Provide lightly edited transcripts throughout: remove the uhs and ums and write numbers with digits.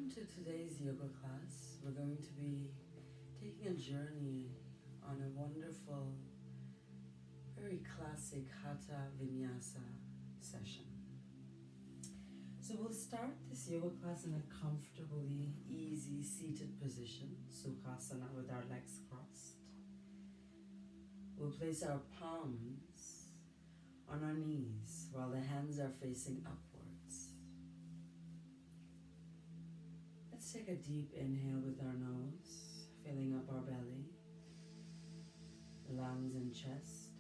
Welcome to today's yoga class. We're going to be taking a journey on a wonderful, very classic Hatha Vinyasa session. So we'll start this yoga class in a comfortably, easy, seated position, Sukhasana, with our legs crossed. We'll place our palms on our knees while the hands are facing upwards. Let's take a deep inhale with our nose, filling up our belly, lungs and chest.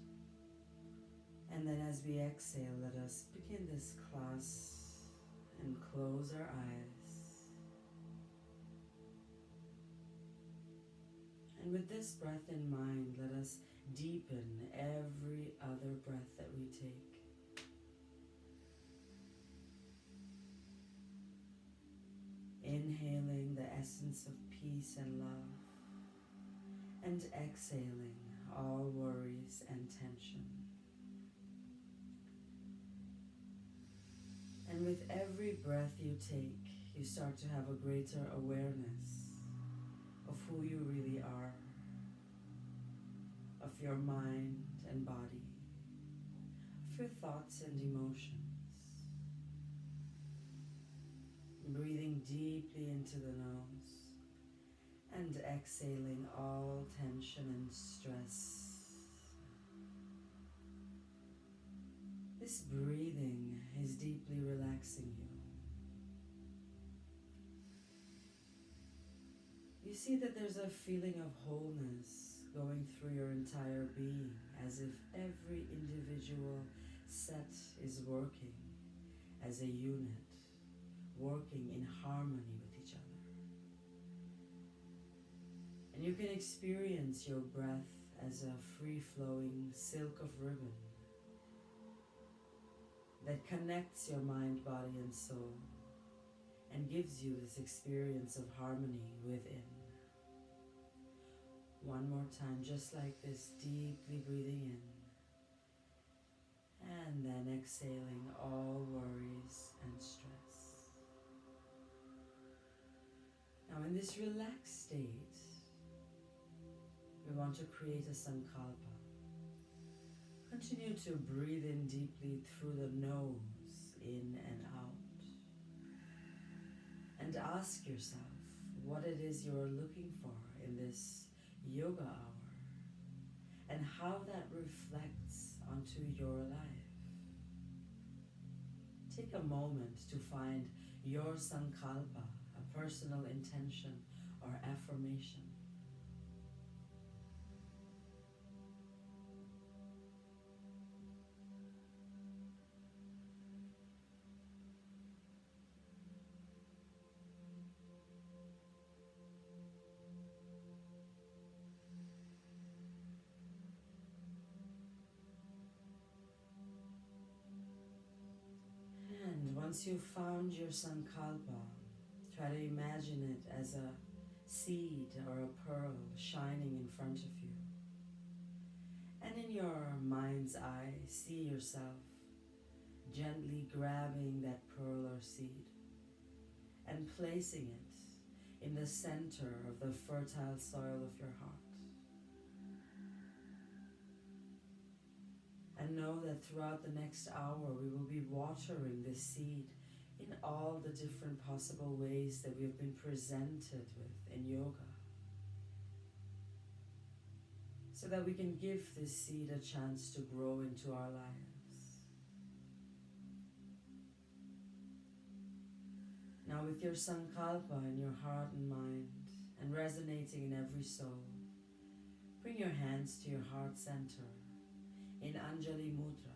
And then as we exhale, let us begin this class and close our eyes. And with this breath in mind, let us deepen every other breath that we take. Inhaling the essence of peace and love, and exhaling all worries and tension. And with every breath you take, you start to have a greater awareness of who you really are, of your mind and body, of your thoughts and emotions. Breathing deeply into the nose and exhaling all tension and stress. This breathing is deeply relaxing you. You see that there's a feeling of wholeness going through your entire being, as if every individual set is working as a unit, working in harmony with each other. And you can experience your breath as a free-flowing silk of ribbon that connects your mind, body, and soul and gives you this experience of harmony within. One more time, just like this, deeply breathing in and then exhaling all worries and stress. Now in this relaxed state, we want to create a sankalpa. Continue to breathe in deeply through the nose, in and out. And ask yourself what it is you're looking for in this yoga hour and how that reflects onto your life. Take a moment to find your sankalpa, a personal intention or affirmation. And once you've found your sankalpa, try to imagine it as a seed or a pearl shining in front of you. And in your mind's eye, see yourself gently grabbing that pearl or seed and placing it in the center of the fertile soil of your heart. And know that throughout the next hour, we will be watering this seed in all the different possible ways that we've been presented with in yoga, so that we can give this seed a chance to grow into our lives. Now with your sankalpa in your heart and mind and resonating in every soul, bring your hands to your heart center in Anjali Mudra.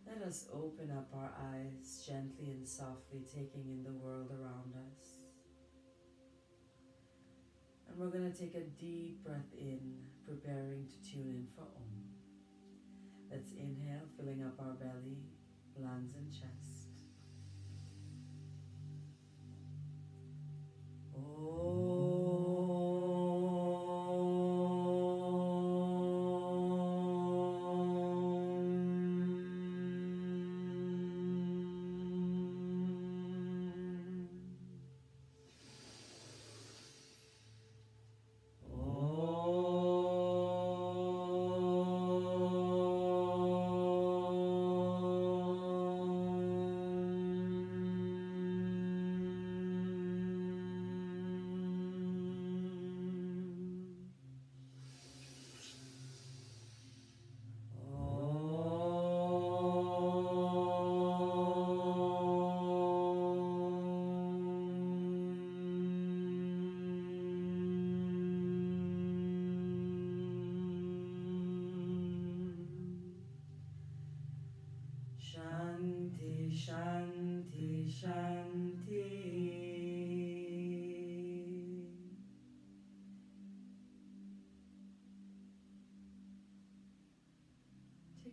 Let us open up our eyes gently and softly, taking in the world around us. And we're going to take a deep breath in, preparing to tune in for Om. Let's inhale, filling up our belly, lungs and chest.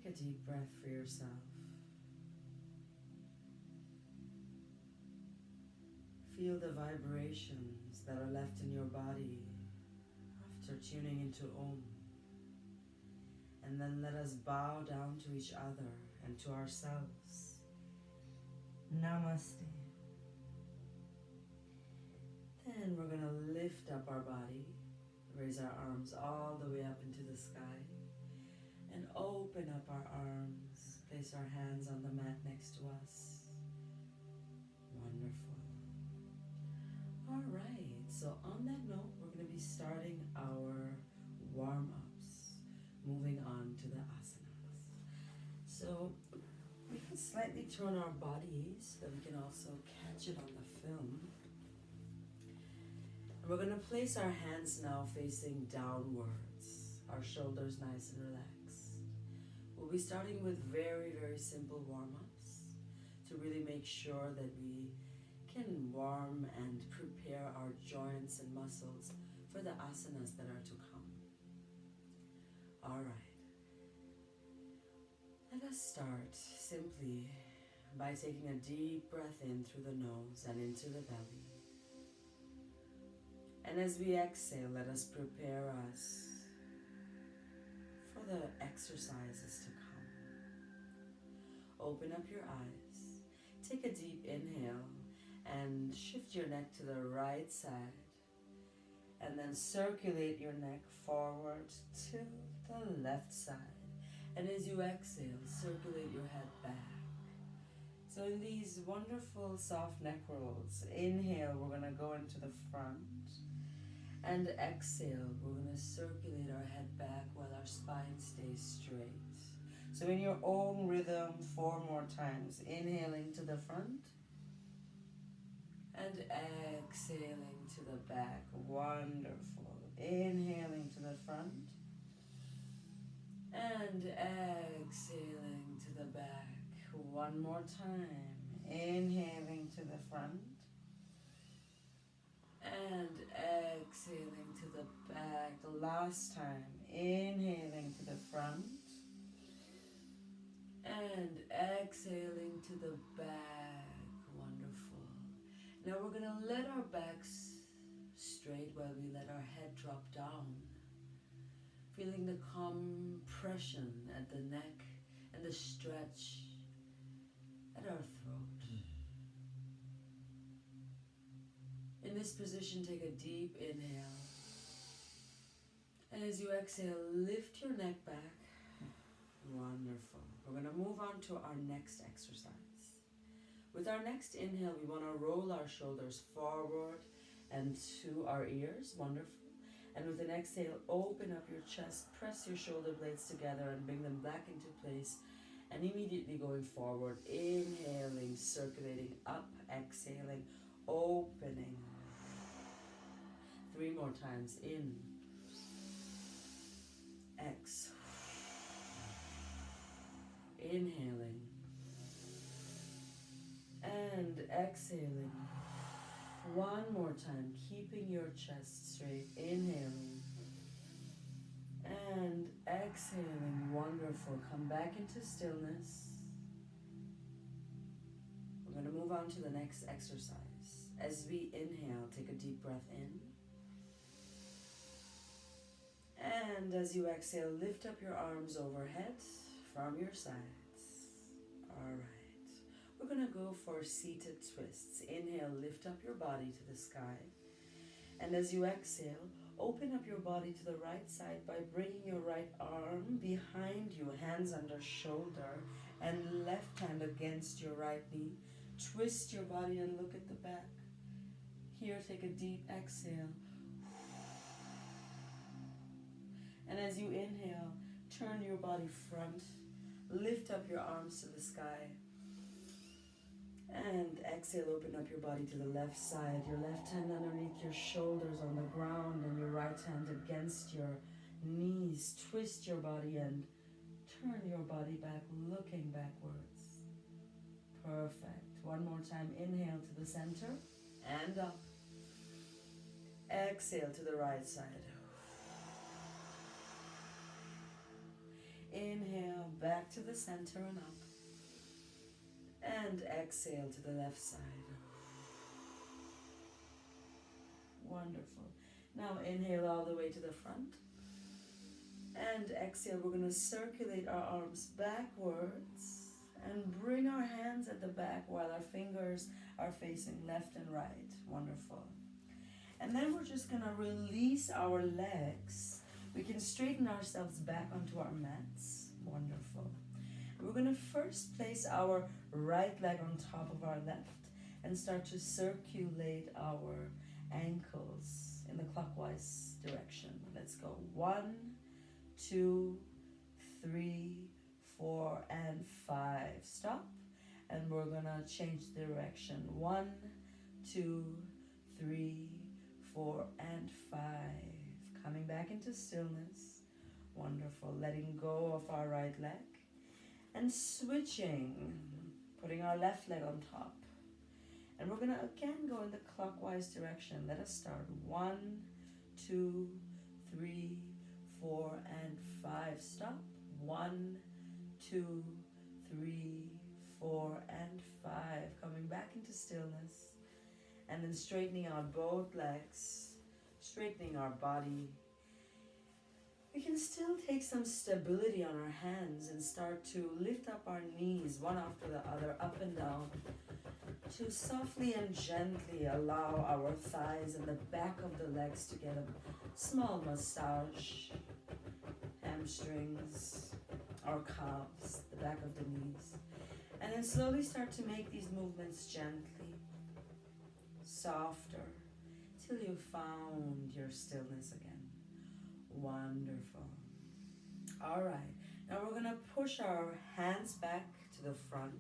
Take a deep breath for yourself. Feel the vibrations that are left in your body after tuning into Om. And then let us bow down to each other and to ourselves. Namaste. Then we're going to lift up our body, raise our arms all the way up into the sky, and open up our arms, place our hands on the mat next to us. Wonderful. All right, so on that note, we're going to be starting our warm-ups, moving on to the asanas. So we can slightly turn our bodies so that we can also catch it on the film. And we're going to place our hands now facing downwards, our shoulders nice and relaxed. We'll be starting with very, very simple warm-ups to really make sure that we can warm and prepare our joints and muscles for the asanas that are to come. All right. Let us start simply by taking a deep breath in through the nose and into the belly. And as we exhale, let us prepare us for the exercises to come. Open up your eyes. Take a deep inhale and shift your neck to the right side. And then circulate your neck forward to the left side. And as you exhale, circulate your head back. So in these wonderful soft neck rolls, inhale, we're going to go into the front. And exhale, we're going to circulate our head back while our spine stays straight. So in your own rhythm, 4 more times. Inhaling to the front. And exhaling to the back. Wonderful. Inhaling to the front. And exhaling to the back. 1 more time. Inhaling to the front. And exhaling to the back. The last time. Inhaling to the front. And exhaling to the back. Wonderful. Now we're going to let our backs straight while we let our head drop down. Feeling the compression at the neck and the stretch at our throat. In this position, take a deep inhale. And as you exhale, lift your neck back. Wonderful. We're going to move on to our next exercise. With our next inhale, we want to roll our shoulders forward and to our ears. Wonderful. And with an exhale, open up your chest, press your shoulder blades together and bring them back into place. And immediately going forward, inhaling, circulating up, exhaling, opening. 3 more times. In. Ex. Inhaling. And exhaling. 1 more time, keeping your chest straight. Inhaling. And exhaling. Wonderful. Come back into stillness. We're going to move on to the next exercise. As we inhale, take a deep breath in. And as you exhale, lift up your arms overhead from your sides. All right. We're going to go for seated twists. Inhale, lift up your body to the sky. And as you exhale, open up your body to the right side by bringing your right arm behind you, hands under shoulder, and left hand against your right knee. Twist your body and look at the back. Here, take a deep exhale. And as you inhale, turn your body front. Lift up your arms to the sky. And exhale, open up your body to the left side. Your left hand underneath your shoulders on the ground and your right hand against your knees. Twist your body and turn your body back, looking backwards. Perfect. 1 more time. Inhale to the center and up. Exhale to the right side. Inhale back to the center and up. And exhale to the left side. Wonderful. Now inhale all the way to the front. And exhale, we're going to circulate our arms backwards and bring our hands at the back while our fingers are facing left and right. Wonderful. And then we're just going to release our legs. We can straighten ourselves back onto our mats. Wonderful. We're going to first place our right leg on top of our left and start to circulate our ankles in the clockwise direction. Let's go. 1, 2, 3, 4, and 5. Stop. And we're going to change direction. 1, 2, 3, 4, and 5. Coming back into stillness. Wonderful. Letting go of our right leg. And switching. Putting our left leg on top. And we're going to again go in the clockwise direction. Let us start. 1, 2, 3, 4, and 5. Stop. 1, 2, 3, 4, and 5. Coming back into stillness. And then straightening out both legs. Straightening our body. We can still take some stability on our hands and start to lift up our knees one after the other, up and down, to softly and gently allow our thighs and the back of the legs to get a small massage. Hamstrings, our calves, the back of the knees. And then slowly start to make these movements gently, softer, till you've found your stillness again. Wonderful. All right. Now we're going to push our hands back to the front.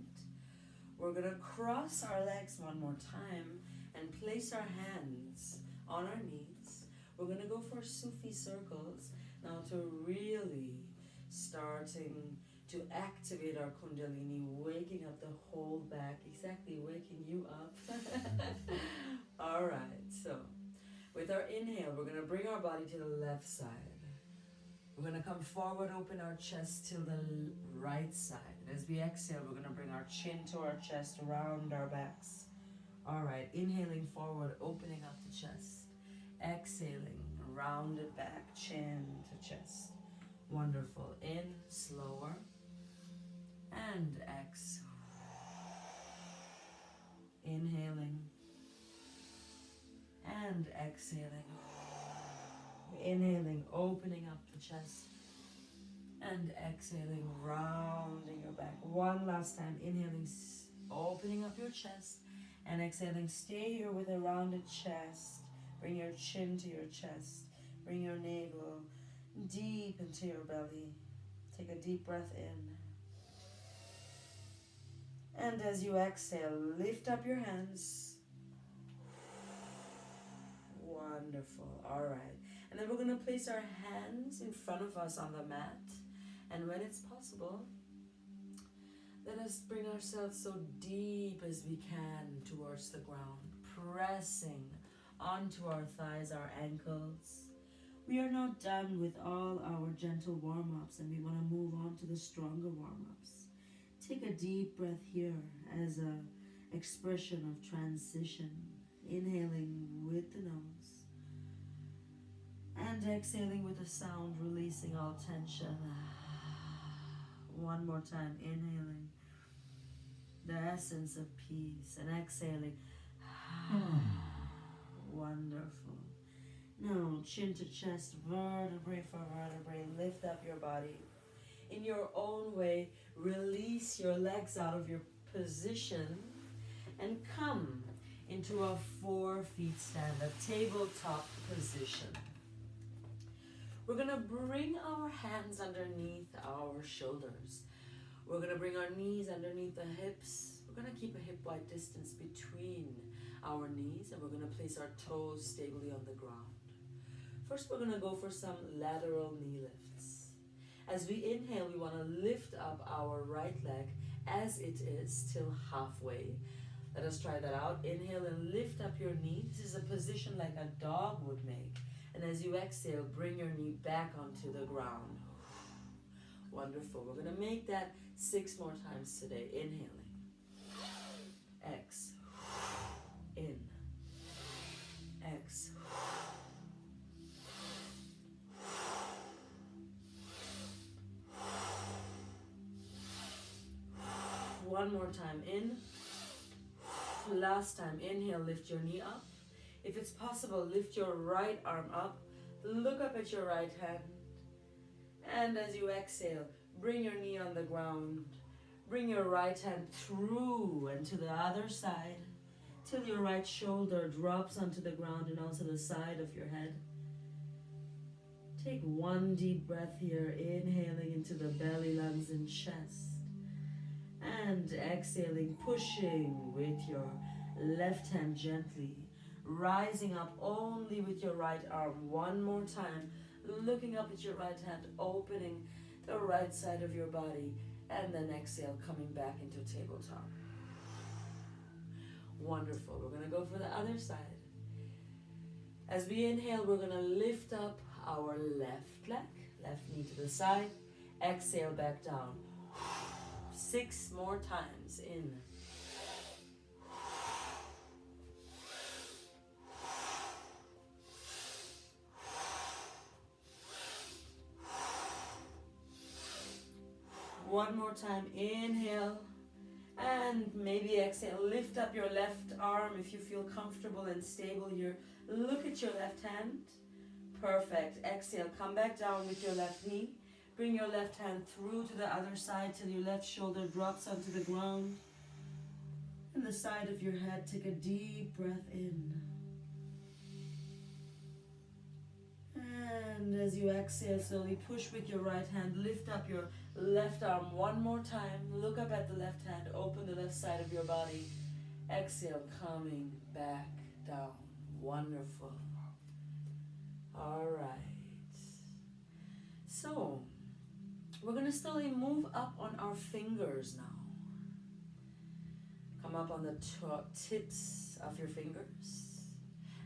We're going to cross our legs one more time and place our hands on our knees. We're going to go for Sufi circles now to really starting to activate our Kundalini, waking up the whole back, exactly waking you up. All right. So with our inhale, we're going to bring our body to the left side. We're going to come forward, open our chest to the right side. As we exhale, we're going to bring our chin to our chest, round our backs. All right, inhaling forward, opening up the chest. Exhaling, rounded back, chin to chest. Wonderful. In, slower. And exhale. Inhaling. And exhaling. Inhaling, opening up the chest. And exhaling, rounding your back. One last time. Inhaling, opening up your chest. And exhaling, stay here with a rounded chest. Bring your chin to your chest. Bring your navel deep into your belly. Take a deep breath in. And as you exhale, lift up your hands. Wonderful. All right. And then we're going to place our hands in front of us on the mat. And when it's possible, let us bring ourselves so deep as we can towards the ground, pressing onto our thighs, our ankles. We are not done with all our gentle warm-ups, and we want to move on to the stronger warm-ups. Take a deep breath here as an expression of transition, inhaling with the nose and exhaling with a sound, releasing all tension. One more time, inhaling the essence of peace and exhaling. Wonderful. Now, chin to chest, vertebrae for vertebrae, lift up your body. In your own way, release your legs out of your position and come into a 4-feet stand, a tabletop position. We're going to bring our hands underneath our shoulders. We're going to bring our knees underneath the hips. We're going to keep a hip-wide distance between our knees, and we're going to place our toes stably on the ground. First, we're going to go for some lateral knee lifts. As we inhale, we want to lift up our right leg as it is till halfway. Let us try that out. Inhale and lift up your knee. This is a position like a dog would make. And as you exhale, bring your knee back onto the ground. Wonderful. We're going to make that 6 more times today. Inhaling. X. In. X. One more time. In. Last time. Inhale, lift your knee up. If it's possible, lift your right arm up. Look up at your right hand. And as you exhale, bring your knee on the ground. Bring your right hand through and to the other side till your right shoulder drops onto the ground and onto the side of your head. Take one deep breath here, inhaling into the belly, lungs, and chest. And exhaling, pushing with your left hand gently, rising up only with your right arm. One more time, looking up at your right hand, opening the right side of your body, and then exhale, coming back into tabletop. Wonderful. We're going to go for the other side. As we inhale, we're going to lift up our left leg, left knee to the side, exhale back down. 6 more times. In. One more time. Inhale. And maybe exhale. Lift up your left arm if you feel comfortable and stable here. Look at your left hand. Perfect. Exhale. Come back down with your left knee. Bring your left hand through to the other side till your left shoulder drops onto the ground. And the side of your head, take a deep breath in. And as you exhale, slowly push with your right hand. Lift up your left arm one more time. Look up at the left hand. Open the left side of your body. Exhale, coming back down. Wonderful. All right. So, we're going to slowly move up on our fingers now. Come up on the tips of your fingers.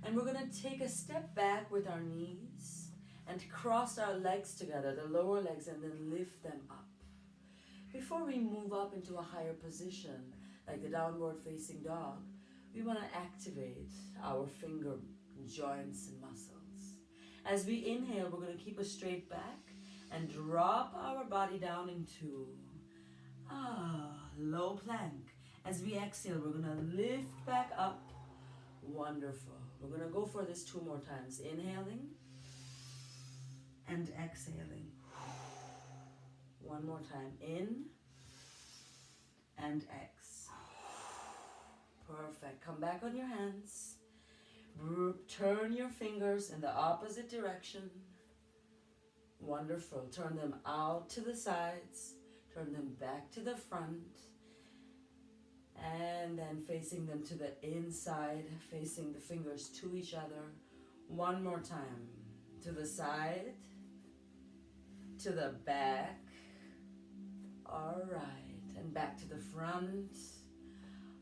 And we're going to take a step back with our knees and cross our legs together, the lower legs, and then lift them up. Before we move up into a higher position, like the downward facing dog, we want to activate our finger joints and muscles. As we inhale, we're going to keep a straight back and drop our body down into low plank. As we exhale, we're going to lift back up. Wonderful. We're going to go for this 2 more times. Inhaling and exhaling. One more time. In and ex. Perfect. Come back on your hands. Turn your fingers in the opposite direction. Wonderful. Turn them out to the sides. Turn them back to the front. And then facing them to the inside, facing the fingers to each other. One more time. To the side. To the back. All right. And back to the front.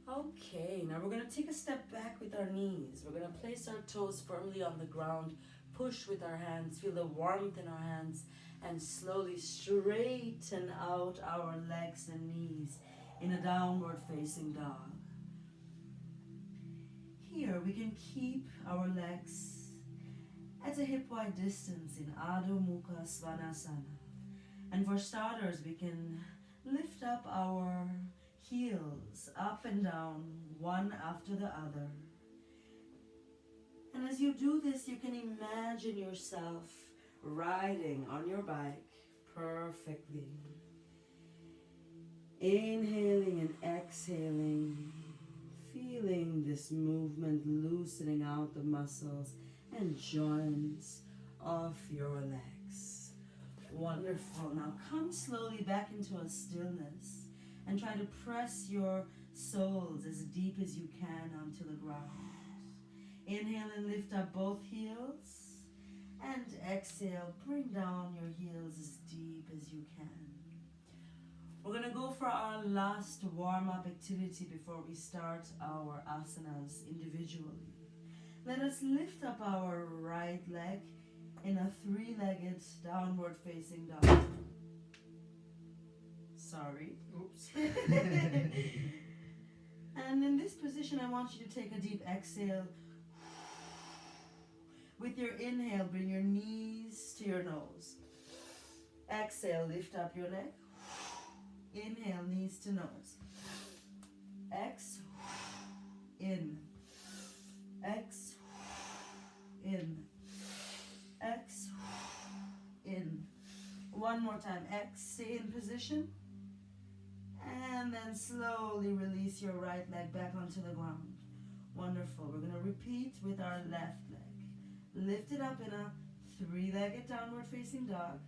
Okay. Now we're going to take a step back with our knees. We're going to place our toes firmly on the ground. Push with our hands. Feel the warmth in our hands. And slowly straighten out our legs and knees in a downward facing dog. Here we can keep our legs at a hip wide distance in Adho Mukha Svanasana. And for starters, we can lift up our heels up and down, one after the other. And as you do this, you can imagine yourself riding on your bike perfectly. Inhaling and exhaling, feeling this movement loosening out the muscles and joints of your legs. Wonderful. Now come slowly back into a stillness and try to press your soles as deep as you can onto the ground. Inhale and lift up both heels, and exhale, bring down your heels as deep as you can. We're going to go for our last warm-up activity before we start our asanas individually. Let us lift up our right leg in a 3-legged downward facing dog. sorry. Oops. And in this position, I want you to take a deep exhale. With your inhale, bring your knees to your nose. Exhale, lift up your leg. Inhale, knees to nose. X, in. X, in. X, in. One more time. X, stay in position. And then slowly release your right leg back onto the ground. Wonderful. We're going to repeat with our left leg. Lift it up in a three-legged downward facing dog.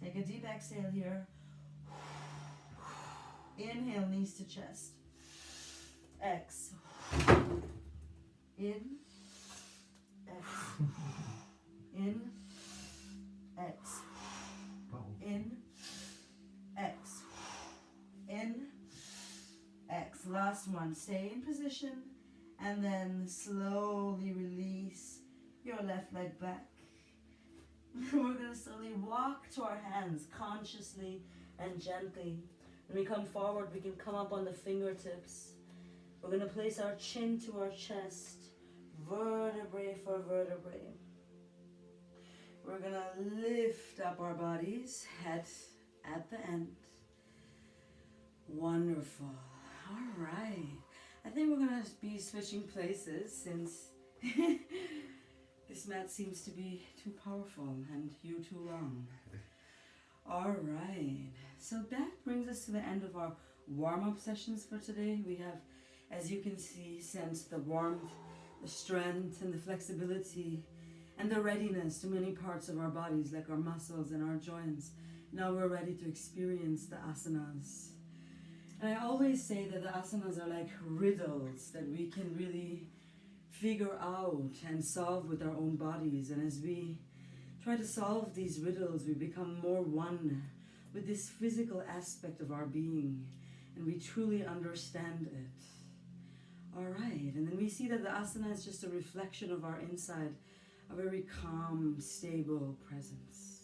Take a deep exhale here. Inhale, knees to chest. X. In. X. In. X. In. X. In. X. Last one. Stay in position and then slowly release your left leg back. We're going to slowly walk to our hands consciously and gently. When we come forward, we can come up on the fingertips. We're going to place our chin to our chest, vertebrae for vertebrae. We're going to lift up our bodies, head at the end. Wonderful. All right. I think we're going to be switching places since this mat seems to be too powerful and you too long. All right. So that brings us to the end of our warm-up sessions for today. We have, as you can see, sensed the warmth, the strength, and the flexibility, and the readiness to many parts of our bodies, like our muscles and our joints. Now we're ready to experience the asanas. And I always say that the asanas are like riddles that we can really figure out and solve with our own bodies. And as we try to solve these riddles, we become more one with this physical aspect of our being, and we truly understand it. All right, and then we see that the asana is just a reflection of our inside, a very calm, stable presence.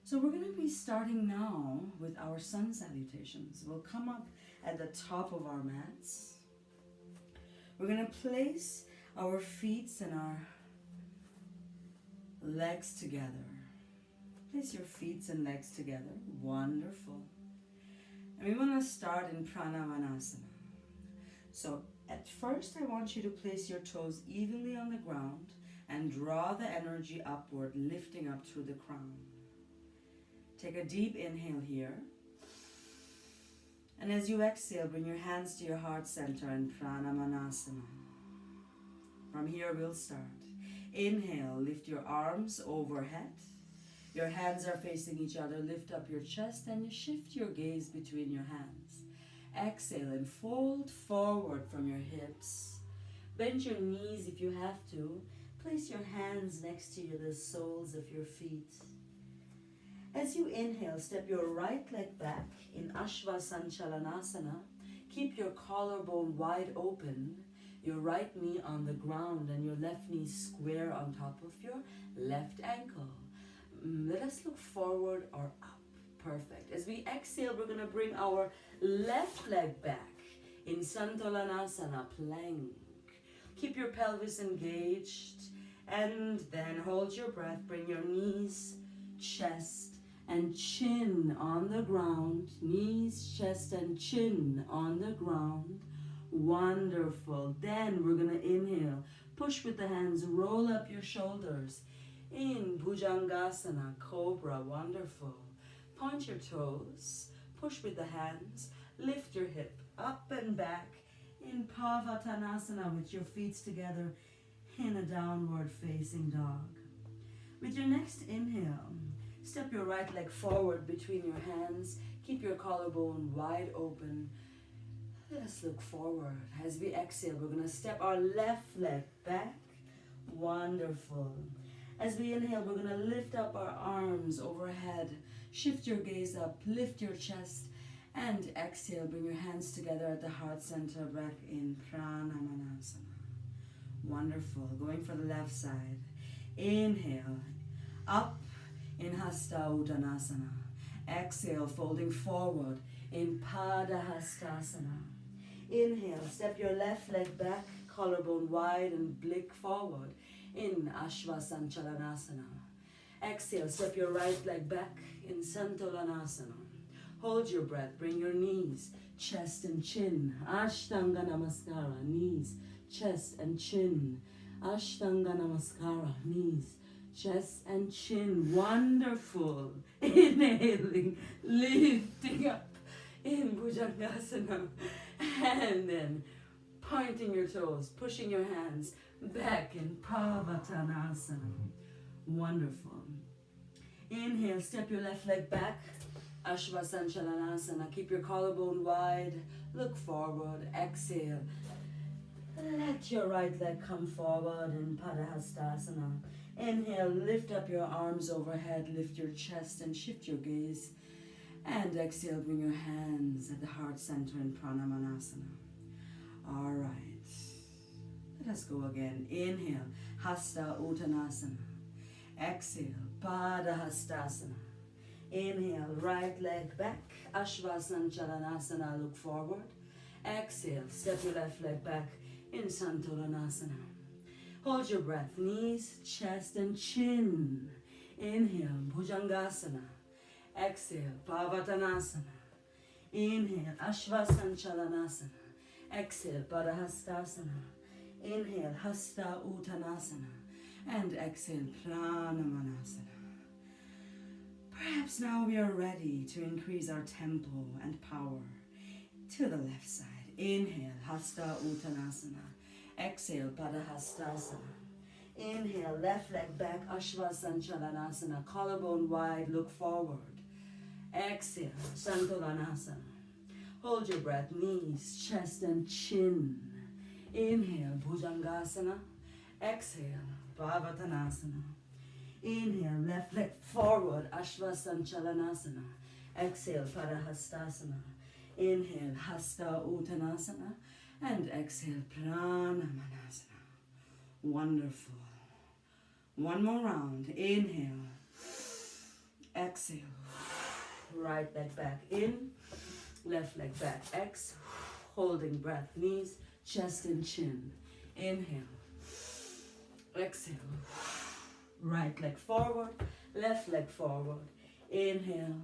So we're going to be starting now with our sun salutations. We'll come up at the top of our mats. We're going to place our feet and our legs together. Place your feet and legs together. Wonderful. And we want to start in Pranamanasana. So at first I want you to place your toes evenly on the ground and draw the energy upward, lifting up through the crown. Take a deep inhale here. And as you exhale, bring your hands to your heart center in Pranamanasana. From here we'll start. Inhale, lift your arms overhead. Your hands are facing each other. Lift up your chest and you shift your gaze between your hands. Exhale and fold forward from your hips. Bend your knees if you have to. Place your hands next to the soles of your feet. As you inhale, step your right leg back in Ashvasanchalanasana. Keep your collarbone wide open, your right knee on the ground and your left knee square on top of your left ankle. Let us look forward or up. Perfect. As we exhale, we're going to bring our left leg back in Santolanasana, plank. Keep your pelvis engaged and then hold your breath. Bring your knees, chest, and chin on the ground. Knees, chest, and chin on the ground. Wonderful. Then we're going to inhale. Push with the hands. Roll up your shoulders. In Bhujangasana, Cobra. Wonderful. Point your toes. Push with the hands. Lift your hip up and back. In Pavatanasana with your feet together in a downward facing dog. With your next inhale, step your right leg forward between your hands. Keep your collarbone wide open. Let us look forward. As we exhale, we're going to step our left leg back. Wonderful. As we inhale, we're going to lift up our arms overhead. Shift your gaze up. Lift your chest. And exhale, bring your hands together at the heart center, back in Pranamanasana. Wonderful. Going for the left side. Inhale. Up in Hasta Uttanasana. Exhale, folding forward in Padahastasana. Inhale, step your left leg back, collarbone wide and blick forward in Ashvasanchalanasana. Exhale, step your right leg back in Santolanasana. Hold your breath, bring your knees, chest and chin. Ashtanga Namaskara, knees, chest and chin. Ashtanga Namaskara, knees, chest and chin. Wonderful. Inhaling, lifting up in Bhujangasana. And then pointing your toes, pushing your hands back in Pavatanasana. Wonderful. Inhale, step your left leg back. Ashvasanchalanasana. Keep your collarbone wide. Look forward. Exhale. Let your right leg come forward in Padahastasana. Inhale, lift up your arms overhead. Lift your chest and shift your gaze. And exhale, bring your hands at the heart center in Pranamanasana. All right. Let us go again. Inhale, Hasta Uttanasana. Exhale, Padahastasana. Inhale, right leg back. Ashvasanchalanasana, look forward. Exhale, step your left leg back in Santolanasana. Hold your breath, knees, chest and chin. Inhale, Bhujangasana. Exhale, Pavatanasana. Inhale, Ashvasanchalanasana. Exhale, Padahastasana. Inhale, Hasta Uttanasana. And exhale, Pranamanasana. Perhaps now we are ready to increase our tempo and power to the left side. Inhale, Hasta Uttanasana. Exhale, Padahastasana. Inhale, left leg back, Ashvasanchalanasana. Collarbone wide, look forward. Exhale, Santolanasana. Hold your breath, knees, chest and chin. Inhale, Bhujangasana. Exhale, Pavatanasana. Inhale, left leg forward, Ashvasanchalanasana. Exhale, Padahastasana. Inhale, Hasta Uttanasana. And exhale, Pranamanasana. Wonderful. One more round. Inhale. Exhale. Right leg back in. Left leg back. Exhale. Holding breath. Knees, chest and chin. Inhale. Exhale. Right leg forward. Left leg forward. Inhale.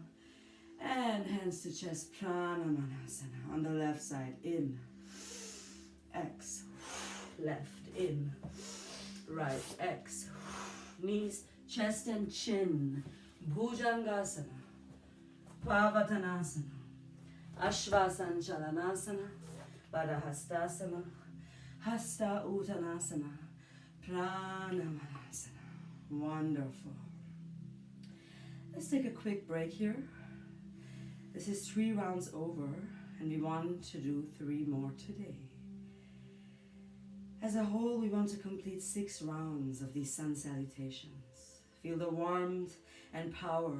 And hands to chest. Pranamanasana. On the left side. In. Exhale. Left. In. Right. Exhale. Knees, chest and chin. Bhujangasana. Pavatanasana. Ashvasanchalanasana. Padahastasana. Hasta Uttanasana. Pranamanasana. Wonderful. Let's take a quick break here. This is 3 rounds over, and we want to do 3 more today. As a whole, we want to complete 6 rounds of these sun salutations. Feel the warmth and power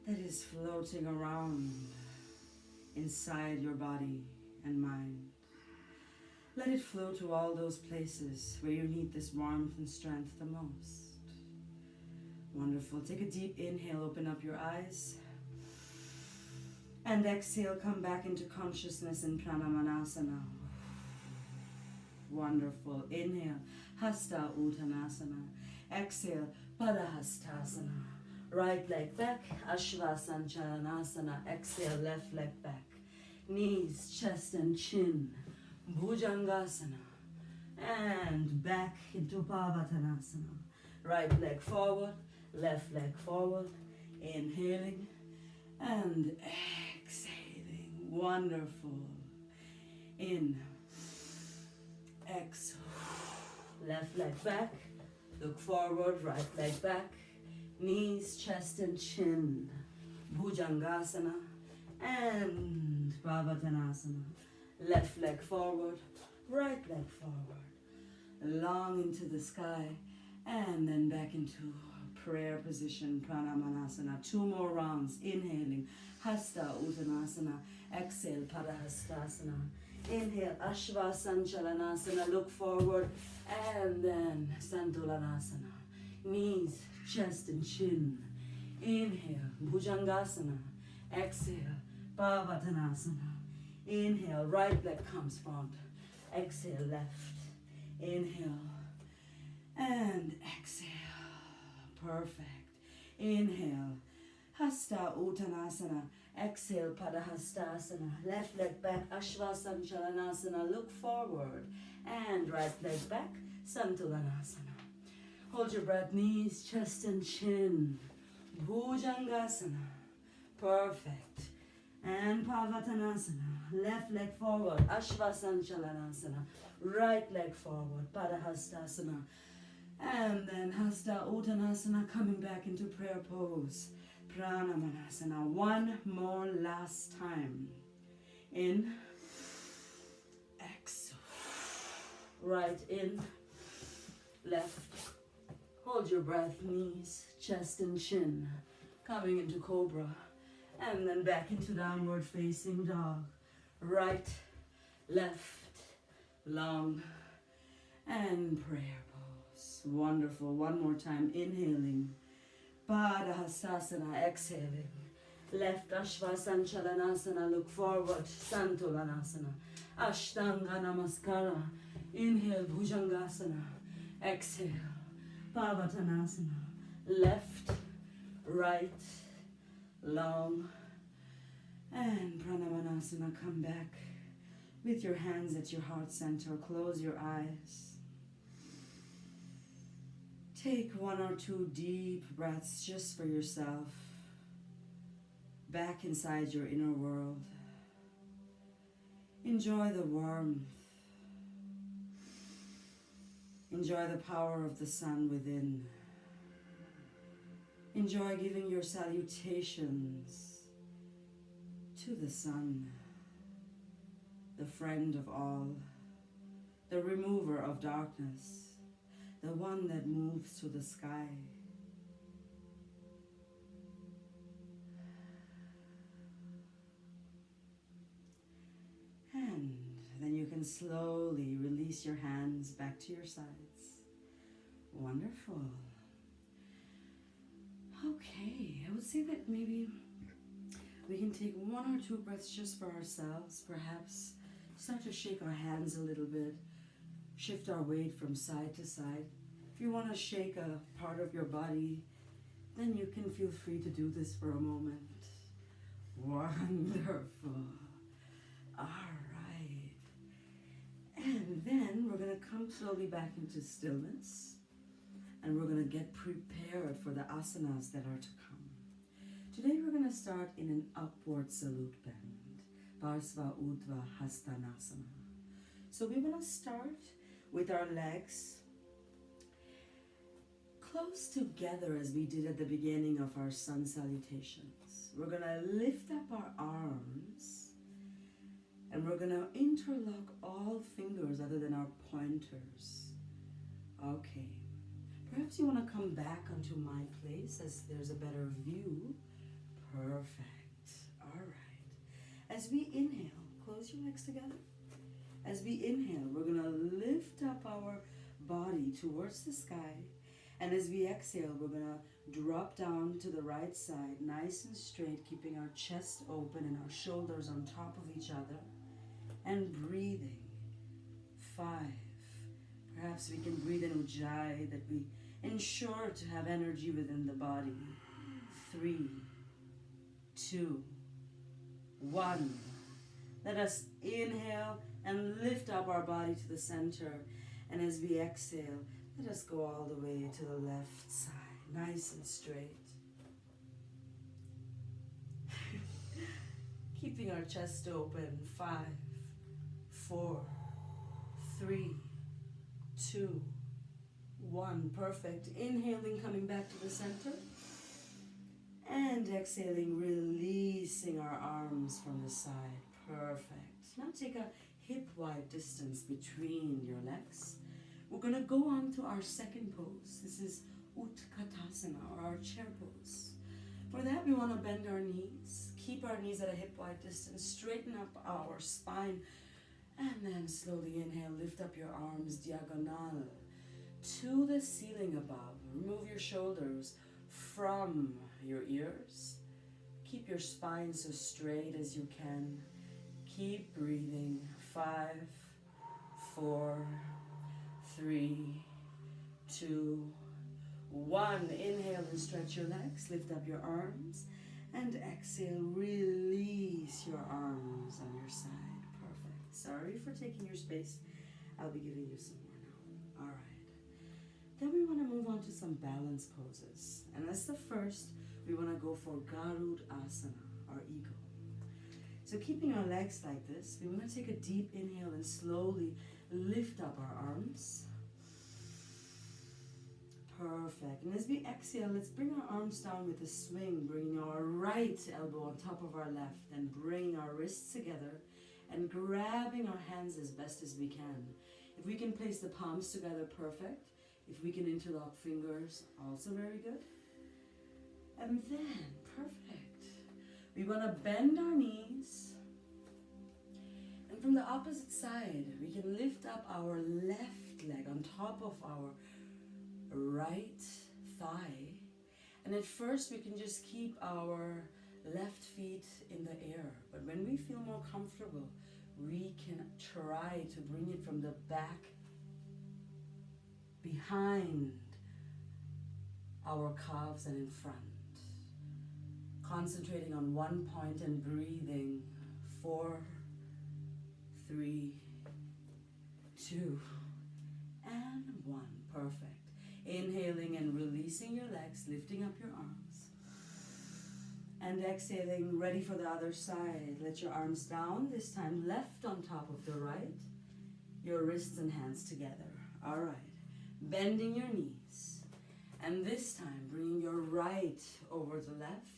that is floating around inside your body and mind. Let it flow to all those places where you need this warmth and strength the most. Wonderful. Take a deep inhale, open up your eyes. And exhale, come back into consciousness in Pranamanasana. Wonderful. Inhale, Hasta Uttanasana. Exhale, Padahastasana. Right leg back, Ashvasanchalanasana. Exhale, left leg back. Knees, chest and chin. Bhujangasana. And back into Pavatanasana. Right leg forward, left leg forward. Inhaling and exhaling. Wonderful. In. Exhale. Left leg back. Look forward, right leg back. Knees, chest and chin. Bhujangasana. And Pavatanasana. Left leg forward, right leg forward. Long into the sky. And then back into prayer position, Pranamanasana. 2 more rounds. Inhaling, Hasta Uttanasana. Exhale, Padahastasana. Inhale, Ashvasanchalanasana. Look forward. And then Santolanasana. Knees, chest and chin. Inhale, Bhujangasana. Exhale, Pavatanasana. Inhale, right leg comes front. Exhale, left. Inhale and exhale. Perfect. Inhale, Hasta Uttanasana. Exhale, Padahastasana. Left leg back, Ashvasanchalanasana. Look forward. And right leg back, Santulanasana. Hold your breath, knees, chest and chin. Bhujangasana. Perfect. And Pavatanasana. Left leg forward, Ashvasanchalanasana. Right leg forward, Padahastasana. And then Hasta Uttanasana, coming back into prayer pose. Pranamanasana. One more last time. In. Exhale. Right in. Left. Hold your breath, knees, chest and chin. Coming into Cobra. And then back into downward facing dog. Right, left, long, and prayer pose. Wonderful. One more time. Inhaling. Padahastasana. Exhaling. Left Ashvasanchalanasana. Look forward. Santulanasana. Ashtanga Namaskara. Inhale. Bhujangasana. Exhale. Pavatanasana. Left, right, long, and Pranamanasana. Come back with your hands at your heart center. Close your eyes. Take one or two deep breaths just for yourself. Back inside your inner world. Enjoy the warmth. Enjoy the power of the sun within. Enjoy giving your salutations to the sun, the friend of all, the remover of darkness, the one that moves through the sky. And then you can slowly release your hands back to your sides. Wonderful. Okay, I would say that maybe we can take one or two breaths just for ourselves. Perhaps start to shake our hands a little bit, shift our weight from side to side. If you want to shake a part of your body, then you can feel free to do this for a moment. Wonderful. All right. And then we're going to come slowly back into stillness. And we're going to get prepared for the asanas that are to come. Today we're going to start in an upward salute bend. Parsva Urdhva Hastanasana. So we're going to start with our legs close together as we did at the beginning of our sun salutations. We're going to lift up our arms and we're going to interlock all fingers other than our pointers. Okay. Perhaps you want to come back onto my place as there's a better view. Perfect. All right. As we inhale, close your legs together. As we inhale, we're going to lift up our body towards the sky. And as we exhale, we're going to drop down to the right side, nice and straight, keeping our chest open and our shoulders on top of each other. And breathing. 5. Perhaps we can breathe in Ujjayi, that we ensure to have energy within the body. 3, 2, 1. Let us inhale and lift up our body to the center. And as we exhale, let us go all the way to the left side, nice and straight. Keeping our chest open. 5, 4, 3, 2, 1. Perfect. Inhaling, coming back to the center. And exhaling, releasing our arms from the side. Perfect. Now take a hip-wide distance between your legs. We're going to go on to our second pose. This is Utkatasana, or our chair pose. For that, we want to bend our knees. Keep our knees at a hip-wide distance. Straighten up our spine. And then slowly inhale, lift up your arms diagonal to the ceiling above. Remove your shoulders. from your ears. Keep your spine so straight as you can. Keep breathing. 5, 4, 3, 2, 1. Inhale and stretch your legs. Lift up your arms. And exhale, release your arms on your side. Perfect. Sorry for taking your space. I'll be giving you some more now. All right. Then we want to move on to some balance poses. And as the first, we want to go for Garudasana, or eagle. So keeping our legs like this, we want to take a deep inhale and slowly lift up our arms. Perfect. And as we exhale, let's bring our arms down with a swing, bringing our right elbow on top of our left, and bringing our wrists together and grabbing our hands as best as we can. If we can place the palms together, perfect. If we can interlock fingers, also very good. And then, perfect. We want to bend our knees. And from the opposite side, we can lift up our left leg on top of our right thigh, and at first we can just keep our left feet in the air, but when we feel more comfortable, we can try to bring it from the back behind our calves and in front, concentrating on one point and breathing. 4, 3, 2, and 1. Perfect. Inhaling and releasing your legs, lifting up your arms. And exhaling, ready for the other side. Let your arms down, this time left on top of the right. Your wrists and hands together. All right. Bending your knees. And this time, bringing your right over the left.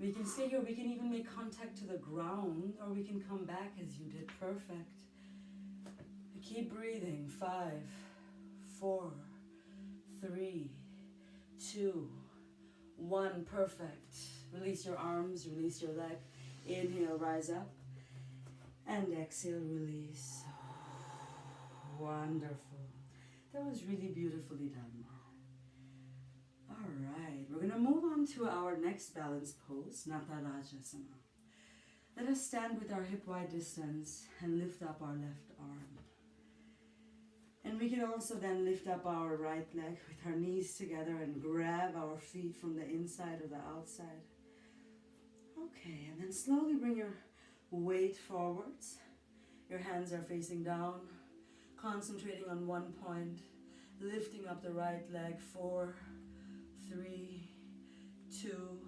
We can stay here, we can even make contact to the ground, or we can come back as you did. Perfect. Keep breathing. 5, 4, 3, 2, 1. Perfect. Release your arms, release your leg. Inhale, rise up. And exhale, release. Wonderful. That was really beautifully done. All right, we're going to move on to our next balance pose, Natarajasana. Let us stand with our hip wide distance and lift up our left arm. And we can also then lift up our right leg with our knees together and grab our feet from the inside or the outside. Okay, and then slowly bring your weight forwards. Your hands are facing down, concentrating on one point, lifting up the right leg. 4, 3, 2,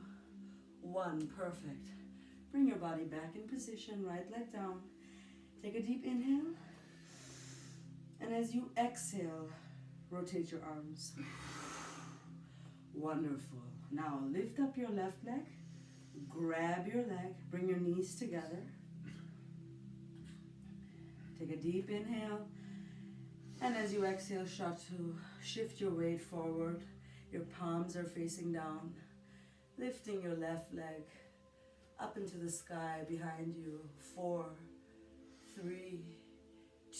1. Perfect. Bring your body back in position, right leg down. Take a deep inhale. And as you exhale, rotate your arms. Wonderful. Now lift up your left leg, grab your leg, bring your knees together. Take a deep inhale. And as you exhale, start to shift your weight forward. Your palms are facing down. Lifting your left leg up into the sky behind you. 4, 3,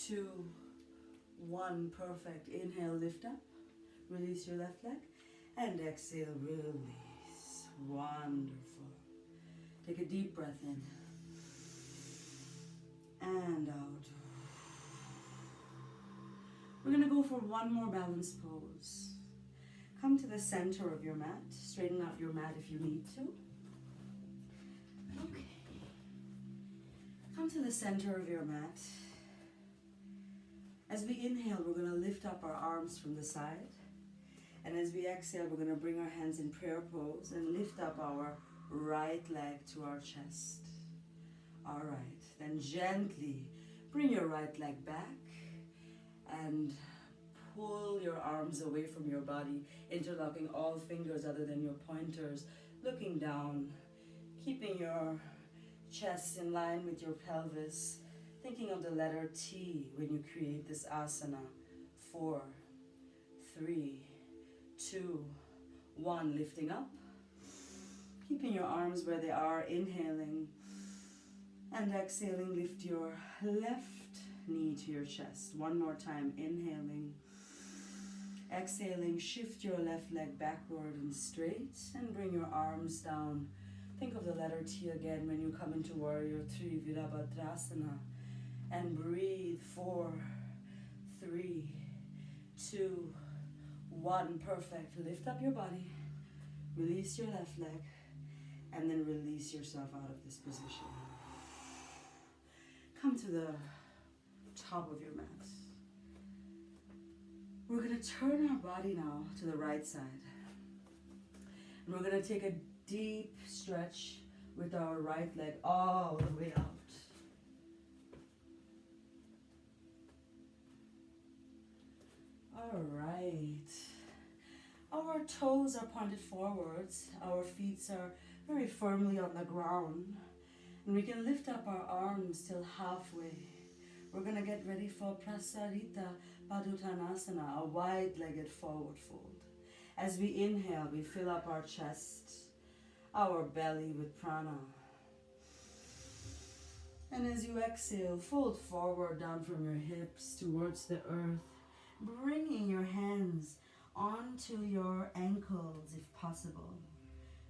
2, 1. Perfect. Inhale, lift up. Release your left leg. And exhale, release. Wonderful. Take a deep breath in. And out. We're going to go for one more balance pose. Come to the center of your mat. Straighten out your mat if you need to. Okay. Come to the center of your mat. As we inhale, we're going to lift up our arms from the side. And as we exhale, we're going to bring our hands in prayer pose and lift up our right leg to our chest. All right. Then gently bring your right leg back and pull your arms away from your body, interlocking all fingers other than your pointers, looking down, keeping your chest in line with your pelvis, thinking of the letter T when you create this asana. 4, 3, 2, 1. Lifting up, keeping your arms where they are, inhaling, and exhaling, lift your left knee to your chest. One more time, inhaling. Exhaling, shift your left leg backward and straight and bring your arms down. Think of the letter T again when you come into Warrior 3, Virabhadrasana. And breathe. 4, 3, 2, 1. Perfect. Lift up your body. Release your left leg. And then release yourself out of this position. Come to the top of your mat. We're going to turn our body now to the right side. And we're going to take a deep stretch with our right leg all the way out. All right. Our toes are pointed forwards. Our feet are very firmly on the ground. And we can lift up our arms till halfway. We're going to get ready for Prasarita Paduttanasana, a wide-legged forward fold. As we inhale, we fill up our chest, our belly with prana. And as you exhale, fold forward down from your hips towards the earth, bringing your hands onto your ankles if possible.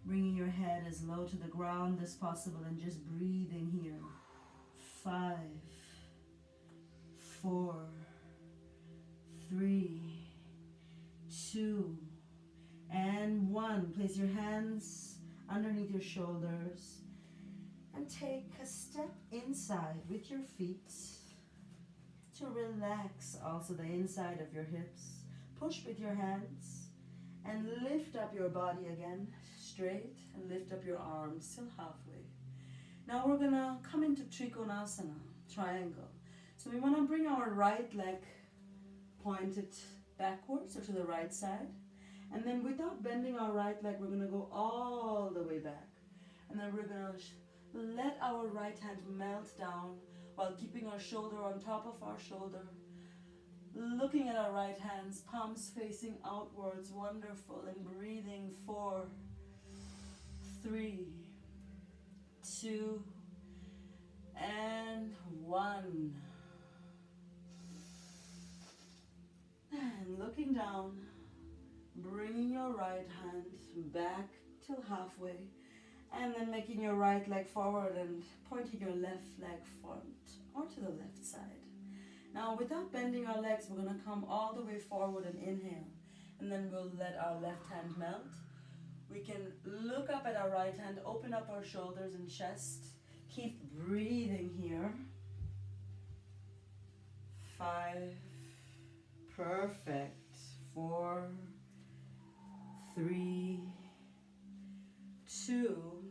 Bringing your head as low to the ground as possible and just breathing here. 5, 4, 3, 2, and 1. Place your hands underneath your shoulders and take a step inside with your feet to relax also the inside of your hips. Push with your hands and lift up your body again straight and lift up your arms till halfway. Now we're gonna come into Trikonasana, triangle. So we want to bring our right leg pointed backwards or to the right side. And then without bending our right leg, we're going to go all the way back. And then we're going to let our right hand melt down while keeping our shoulder on top of our shoulder. Looking at our right hands, palms facing outwards, wonderful. And breathing 4, 3, 2, and 1. And looking down, bringing your right hand back till halfway, and then making your right leg forward and pointing your left leg front or to the left side. Now, without bending our legs, we're going to come all the way forward and inhale, and then we'll let our left hand melt. We can look up at our right hand, open up our shoulders and chest. Keep breathing here. 5. Perfect. 4, 3, 2,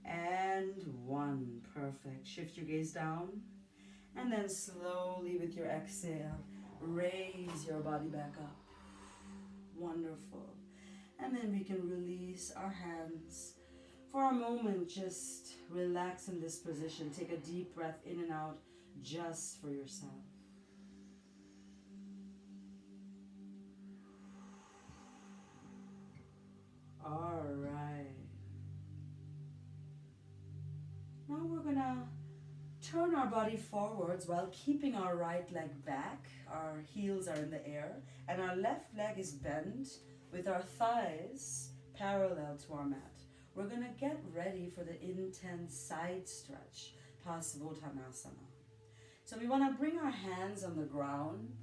and 1. Perfect. Shift your gaze down. And then slowly with your exhale, raise your body back up. Wonderful. And then we can release our hands. For a moment, just relax in this position. Take a deep breath in and out just for yourself. All right. Now we're gonna turn our body forwards while keeping our right leg back. Our heels are in the air and our left leg is bent with our thighs parallel to our mat. We're gonna get ready for the intense side stretch, Pasvottanasana. So we wanna bring our hands on the ground.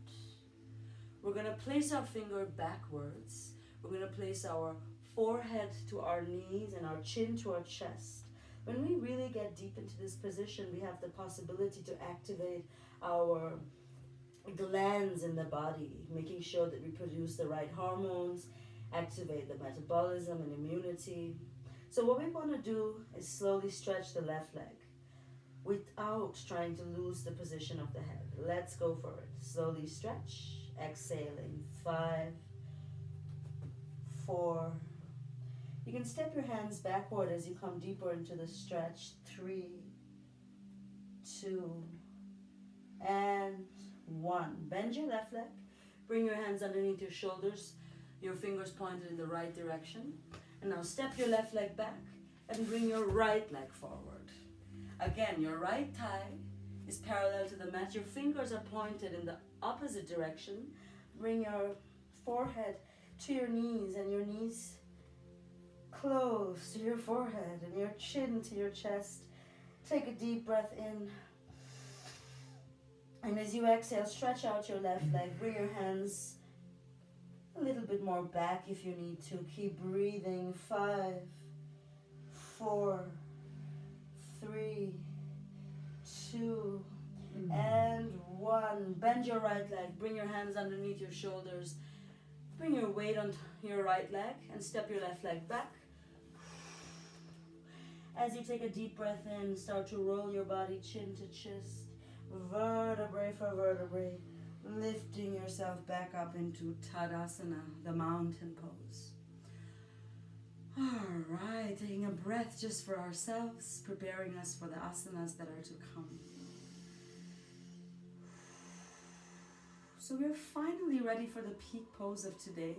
We're gonna place our finger backwards. We're gonna place our forehead to our knees and our chin to our chest. When we really get deep into this position, we have the possibility to activate our glands in the body, making sure that we produce the right hormones, activate the metabolism and immunity. So what we want to do is slowly stretch the left leg without trying to lose the position of the head. Let's go for it. Slowly stretch, exhaling. 5, 4. You can step your hands backward as you come deeper into the stretch. 3, 2, and 1. Bend your left leg. Bring your hands underneath your shoulders. Your fingers pointed in the right direction. And now step your left leg back and bring your right leg forward. Again, your right thigh is parallel to the mat. Your fingers are pointed in the opposite direction. Bring your forehead to your knees and your knees close to your forehead and your chin to your chest. Take a deep breath in. And as you exhale, stretch out your left leg. Bring your hands a little bit more back if you need to. Keep breathing. 5, 4, 3, 2, and 1. Bend your right leg. Bring your hands underneath your shoulders. Bring your weight on your right leg and step your left leg back. As you take a deep breath in, start to roll your body chin to chest, vertebrae for vertebrae, lifting yourself back up into Tadasana, the mountain pose. All right, taking a breath just for ourselves, preparing us for the asanas that are to come. So we're finally ready for the peak pose of today.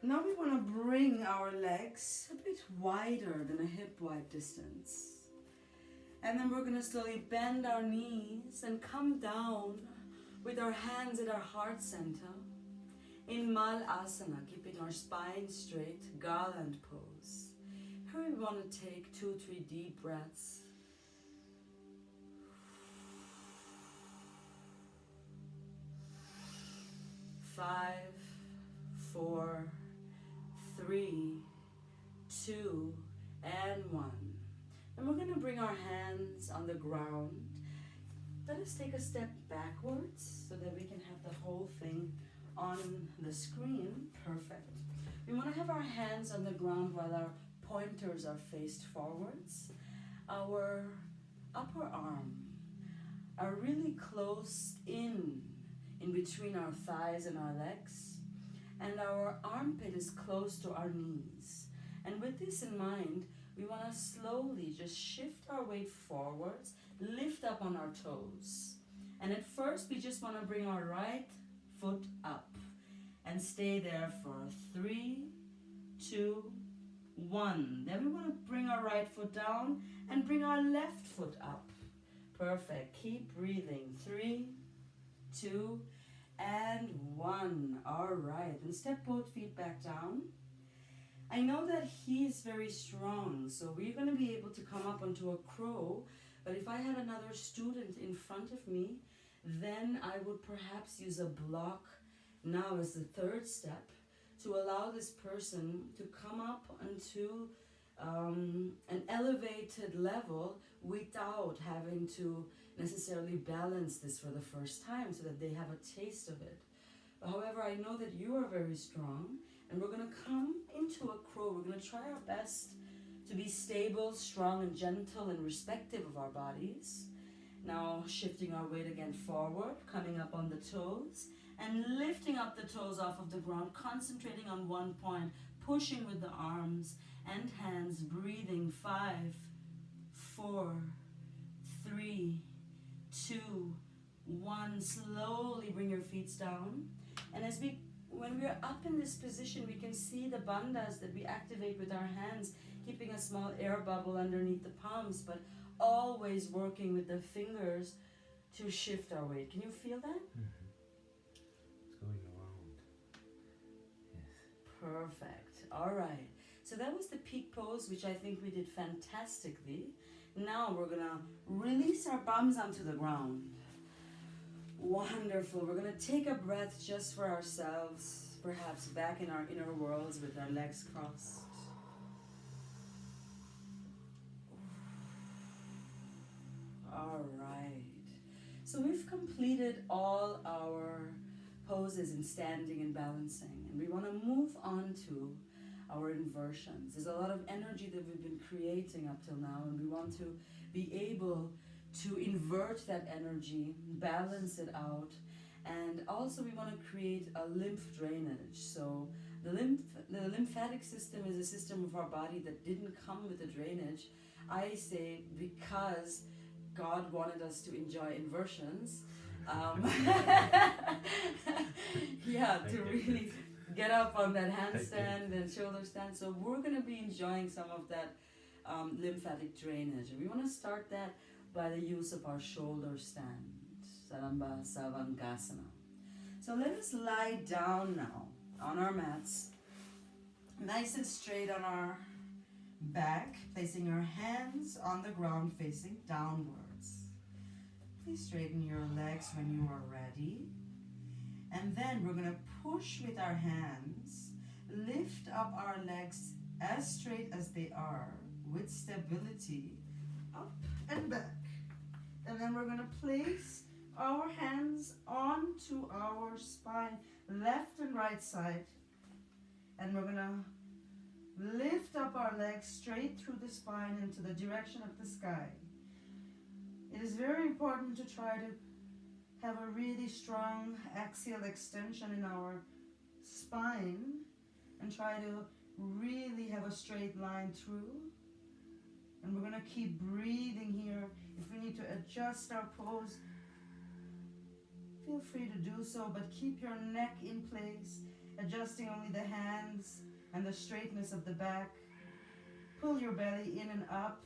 Now we want to bring our legs a bit wider than a hip wide distance. And then we're going to slowly bend our knees and come down with our hands at our heart center in Malasana, keeping our spine straight, garland pose. Here we want to take 2-3 deep breaths. Five, 4, 3, 2, and 1. And we're going to bring our hands on the ground. Let us take a step backwards so that we can have the whole thing on the screen. Perfect. We want to have our hands on the ground while our pointers are faced forwards. Our upper arm are really close in between our thighs and our legs. And our armpit is close to our knees. And with this in mind, we want to slowly just shift our weight forwards, lift up on our toes. And at first, we just want to bring our right foot up and stay there for 3, 2, 1. Then we want to bring our right foot down and bring our left foot up. Perfect. Keep breathing. 3, 2, and 1. All right. And step both feet back down. I know that he's very strong, so we're going to be able to come up onto a crow. But if I had another student in front of me, then I would perhaps use a block now as the third step to allow this person to come up onto an elevated level without having to necessarily balance this for the first time, so that they have a taste of it. However, I know that you are very strong, and we're going to come into a crow. We're going to try our best to be stable, strong, and gentle and respective of our bodies. Now shifting our weight again forward, coming up on the toes, and lifting up the toes off of the ground, concentrating on one point, pushing with the arms and hands, breathing. 5, 4, 3, 2, 1. Slowly bring your feet down. And when we're up in this position, we can see the bandhas that we activate with our hands, keeping a small air bubble underneath the palms, but always working with the fingers to shift our weight. Can you feel that? It's going around. Yes. Perfect. All right. So that was the peak pose, which I think we did fantastically. Now we're going to release our bums onto the ground. Wonderful. We're going to take a breath just for ourselves, perhaps back in our inner worlds with our legs crossed. All right. So we've completed all our poses in standing and balancing, and we want to move on to our inversions. There's a lot of energy that we've been creating up till now, and we want to be able to invert that energy, balance it out, and also we want to create a lymph drainage. So the lymphatic system is a system of our body that didn't come with a drainage. I say because God wanted us to enjoy inversions. Yeah, to really get up on that handstand and shoulder stand. So we're going to be enjoying some of that lymphatic drainage. And we want to start that by the use of our shoulder stand, Saramba Savangasana. So let us lie down now on our mats, nice and straight on our back, placing our hands on the ground facing downwards. Please straighten your legs when you are ready. And then we're going to push with our hands, lift up our legs as straight as they are with stability, up and back. And then we're going to place our hands onto our spine, left and right side. And we're going to lift up our legs straight through the spine into the direction of the sky. It is very important to try to have a really strong axial extension in our spine and try to really have a straight line through. And we're going to keep breathing here. If we need to adjust our pose, feel free to do so, but keep your neck in place, adjusting only the hands and the straightness of the back. Pull your belly in and up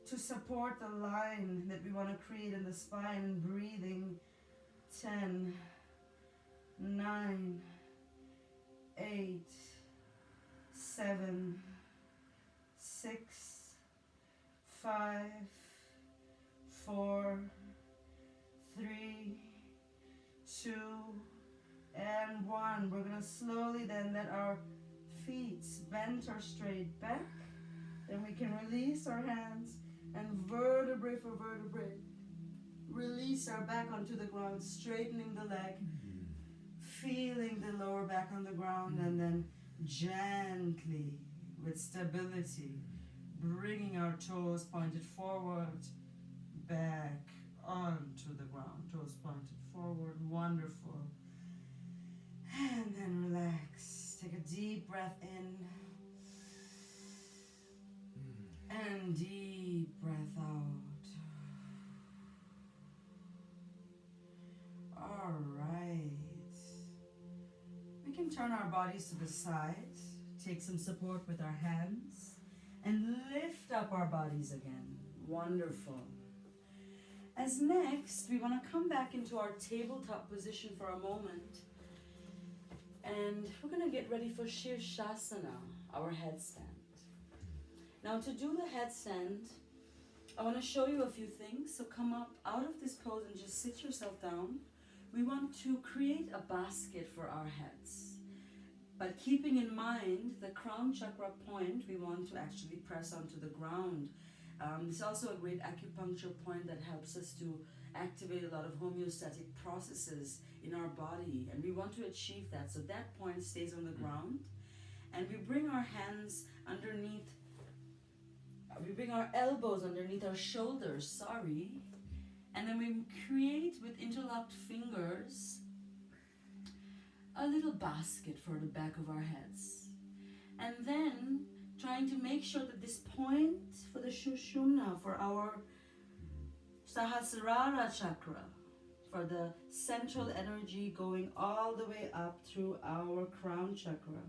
to support the line that we want to create in the spine, and breathing. 10, 9, 8, 7, 6, 5, 4, 3, 2, and 1. We're going to slowly then let our feet bend or straight back. Then we can release our hands and vertebrae for vertebrae. Release our back onto the ground, straightening the leg, feeling the lower back on the ground, and then gently, with stability, bringing our toes pointed forward, back onto the ground. Toes pointed forward, wonderful. And then relax. Take a deep breath in. And deep breath out. All right. We can turn our bodies to the side, take some support with our hands, and lift up our bodies again. Wonderful. As next, we want to come back into our tabletop position for a moment. And we're going to get ready for Shirshasana, our headstand. Now to do the headstand, I want to show you a few things. So come up out of this pose and just sit yourself down. We want to create a basket for our heads. But keeping in mind the crown chakra point, we want to actually press onto the ground. It's also a great acupuncture point that helps us to activate a lot of homeostatic processes in our body. And we want to achieve that. So that point stays on the ground. And we bring our hands underneath. We bring our elbows underneath our shoulders, and then we create with interlocked fingers a little basket for the back of our heads. And then trying to make sure that this point for the Shushumna, for our Sahasrara chakra, for the central energy going all the way up through our crown chakra,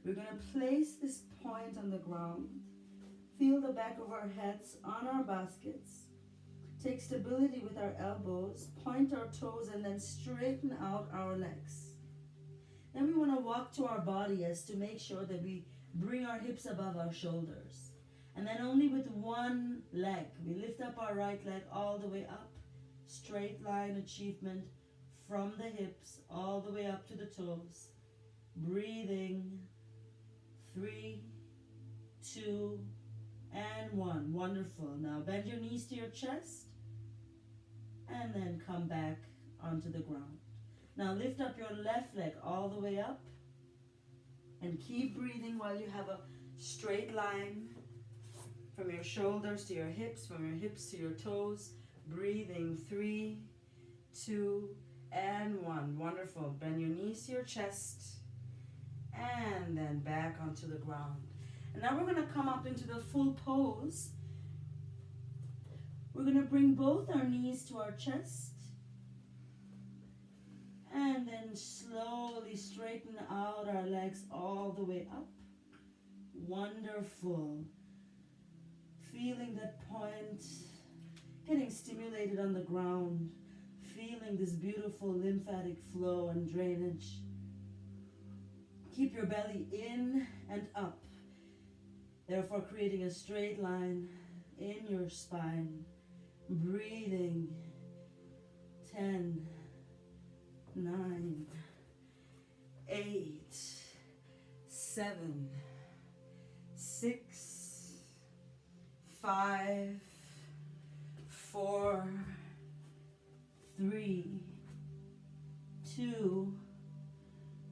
we're going to place this point on the ground. Feel the back of our heads on our baskets. Take stability with our elbows, point our toes, and then straighten out our legs. Then we want to walk to our body as to make sure that we bring our hips above our shoulders. And then only with one leg, we lift up our right leg all the way up. Straight line achievement from the hips all the way up to the toes. Breathing. 3, 2, and 1. Wonderful. Now bend your knees to your chest and then come back onto the ground. Now lift up your left leg all the way up and keep breathing while you have a straight line from your shoulders to your hips, from your hips to your toes. Breathing. 3, 2, and 1. Wonderful. Bend your knees to your chest and then back onto the ground. And now we're going to come up into the full pose. We're going to bring both our knees to our chest. And then slowly straighten out our legs all the way up. Wonderful. Feeling that point getting stimulated on the ground. feeling this beautiful lymphatic flow and drainage. Keep your belly in and up, therefore creating a straight line in your spine. Breathing. 10, 9, 8, 7, 6, 5, 4, 3, 2,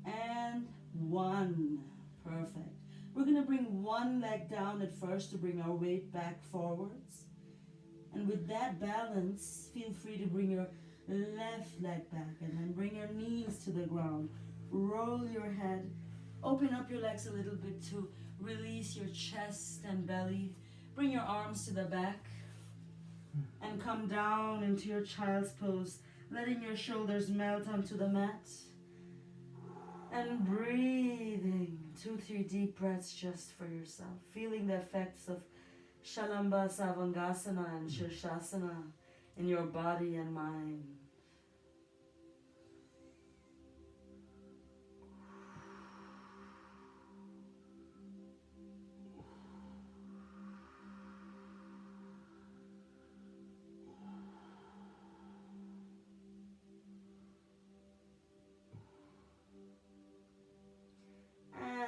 and 1. Perfect. We're going to bring one leg down at first to bring our weight back forwards. And with that balance, feel free to bring your left leg back and then bring your knees to the ground. Roll your head. Open up your legs a little bit to release your chest and belly. Bring your arms to the back and come down into your child's pose, letting your shoulders melt onto the mat. And breathing 2-3 deep breaths just for yourself, feeling the effects of Shalamba, Savangasana, and Shirshasana in your body and mind.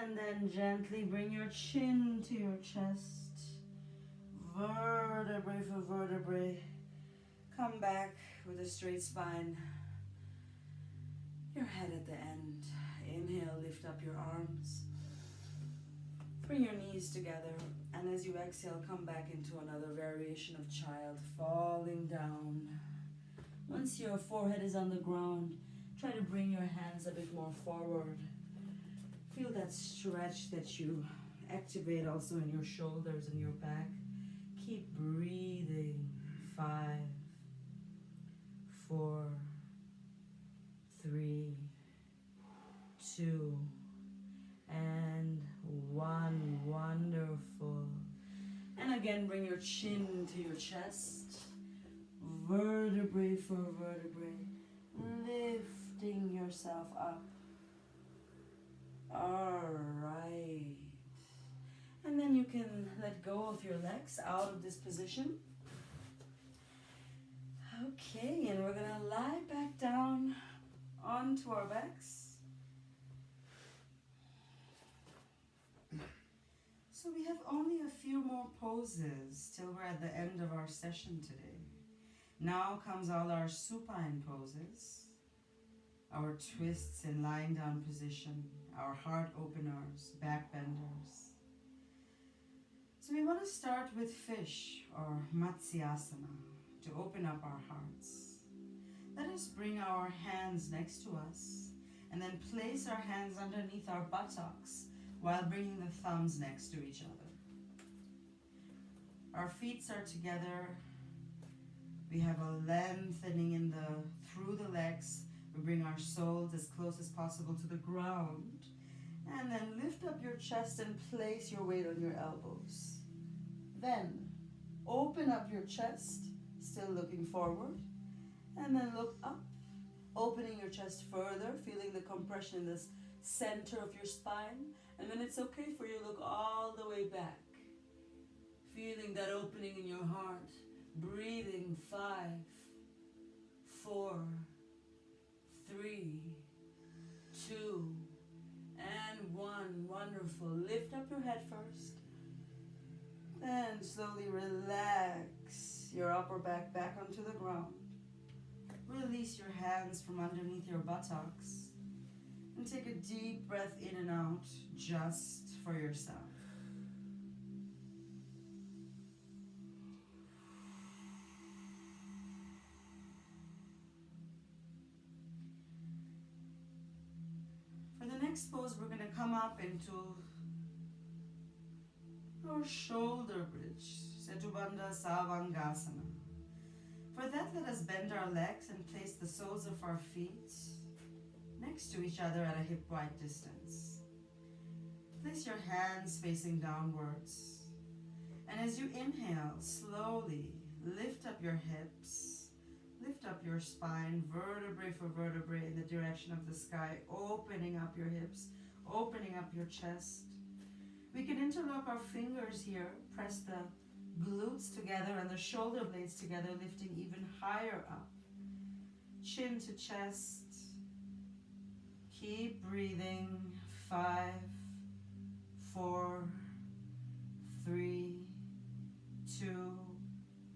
And then gently bring your chin to your chest. Vertebrae for vertebrae. Come back with a straight spine. Your head at the end. Inhale, lift up your arms. Bring your knees together. And as you exhale, come back into another variation of child, falling down. Once your forehead is on the ground, try to bring your hands a bit more forward. Feel that stretch that you activate also in your shoulders and your back. Keep breathing. 5, 4, 3, 2, and 1. Wonderful. And again, bring your chin to your chest. Vertebrae for vertebrae. Lifting yourself up. Alright. And then you can let go of your legs out of this position. Okay, and we're going to lie back down onto our backs. So we have only a few more poses till we're at the end of our session today. Now comes all our supine poses, our twists in lying down position, our heart openers, back benders. So we want to start with fish or Matsyasana to open up our hearts. Let us bring our hands next to us and then place our hands underneath our buttocks while bringing the thumbs next to each other. Our feet are together. We have a lengthening through the legs. We bring our soles as close as possible to the ground. And then lift up your chest and place your weight on your elbows. Then open up your chest, still looking forward. And then look up, opening your chest further, feeling the compression in the center of your spine. And then it's okay for you to look all the way back. Feeling that opening in your heart. Breathing. 5, 4, 3, 2, and 1. Wonderful. Lift up your head first. Then slowly relax your upper back onto the ground. Release your hands from underneath your buttocks. And take a deep breath in and out just for yourself. For the next pose, we're going to come up into our shoulder bridge, Setubandha Savangasana. For that, let us bend our legs and place the soles of our feet next to each other at a hip-wide distance. Place your hands facing downwards. And as you inhale, slowly lift up your hips, Lift up your spine, vertebrae for vertebrae in the direction of the sky, opening up your hips, opening up your chest. We can interlock our fingers here, press the glutes together and the shoulder blades together, lifting even higher up. Chin to chest. Keep breathing. 5, 4, 3, 2,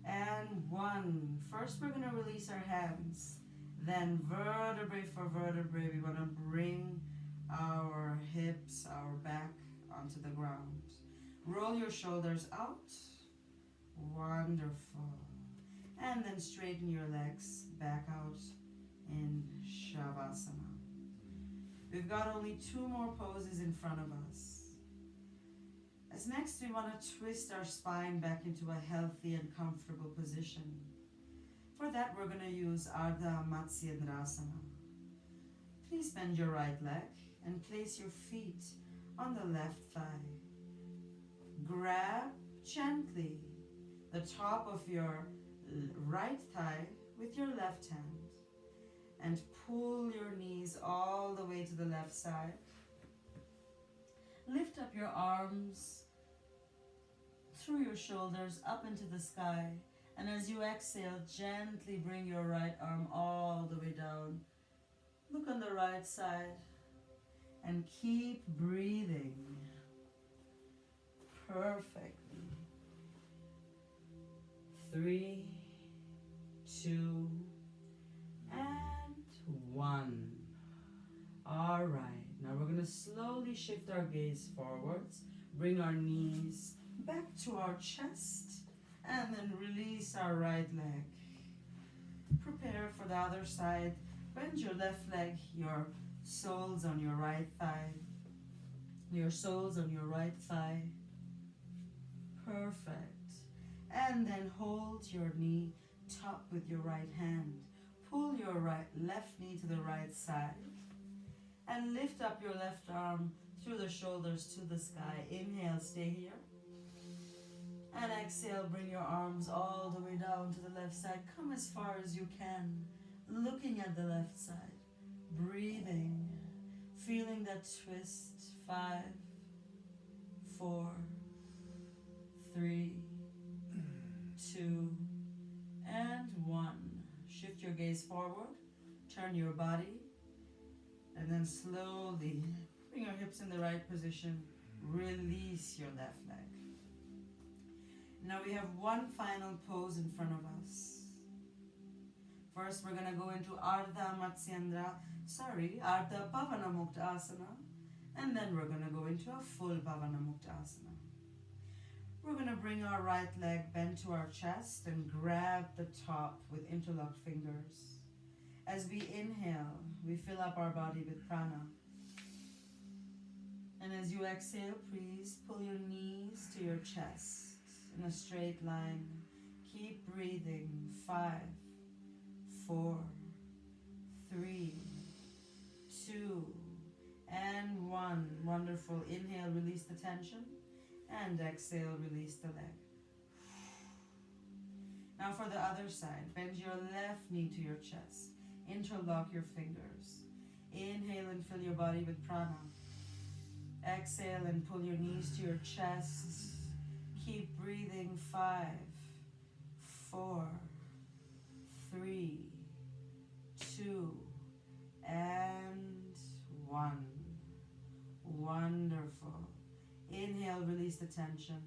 and 1. First, we're going to release our hands. Then, vertebrae for vertebrae, we want to bring our hips, our back onto the ground. Roll your shoulders out. Wonderful. And then straighten your legs back out in Shavasana. We've got only 2 more poses in front of us. As next, we want to twist our spine back into a healthy and comfortable position. For that, we're going to use Ardha Matsyendrasana. Please bend your right leg and place your feet on the left thigh. Grab gently the top of your right thigh with your left hand and pull your knees all the way to the left side. Lift up your arms through your shoulders up into the sky, and as you exhale, gently bring your right arm all the way down. Look on the right side and keep breathing perfectly. 3, 2, and 1. All right, now we're going to slowly shift our gaze forwards, bring our knees back to our chest, and then release our right leg. Prepare for the other side. Bend your left leg, your soles on your right thigh. Your soles on your right thigh. Perfect. And then hold your knee top with your right hand. Pull your left knee to the right side. And lift up your left arm through the shoulders to the sky. Inhale, stay here. And exhale, bring your arms all the way down to the left side. Come as far as you can, looking at the left side. Breathing, feeling that twist. 5, 4, 3, 2, and 1. Shift your gaze forward, turn your body, and then slowly bring your hips in the right position. Release your left leg. Now we have one final pose in front of us. First, we're going to go into Ardha Pavana Mukta Asana, and then we're going to go into a full Pavana Mukta Asana. We're going to bring our right leg bent to our chest and grab the top with interlocked fingers. As we inhale, we fill up our body with prana. And as you exhale, please pull your knees to your chest in a straight line. Keep breathing. 5, 4, 3, 2, and 1. Wonderful. Inhale, release the tension. And exhale, release the leg. Now for the other side, bend your left knee to your chest. Interlock your fingers. Inhale and fill your body with prana. Exhale and pull your knees to your chest. Keep breathing. 5, 4, 3, 2, and 1. Wonderful. Inhale, release the tension.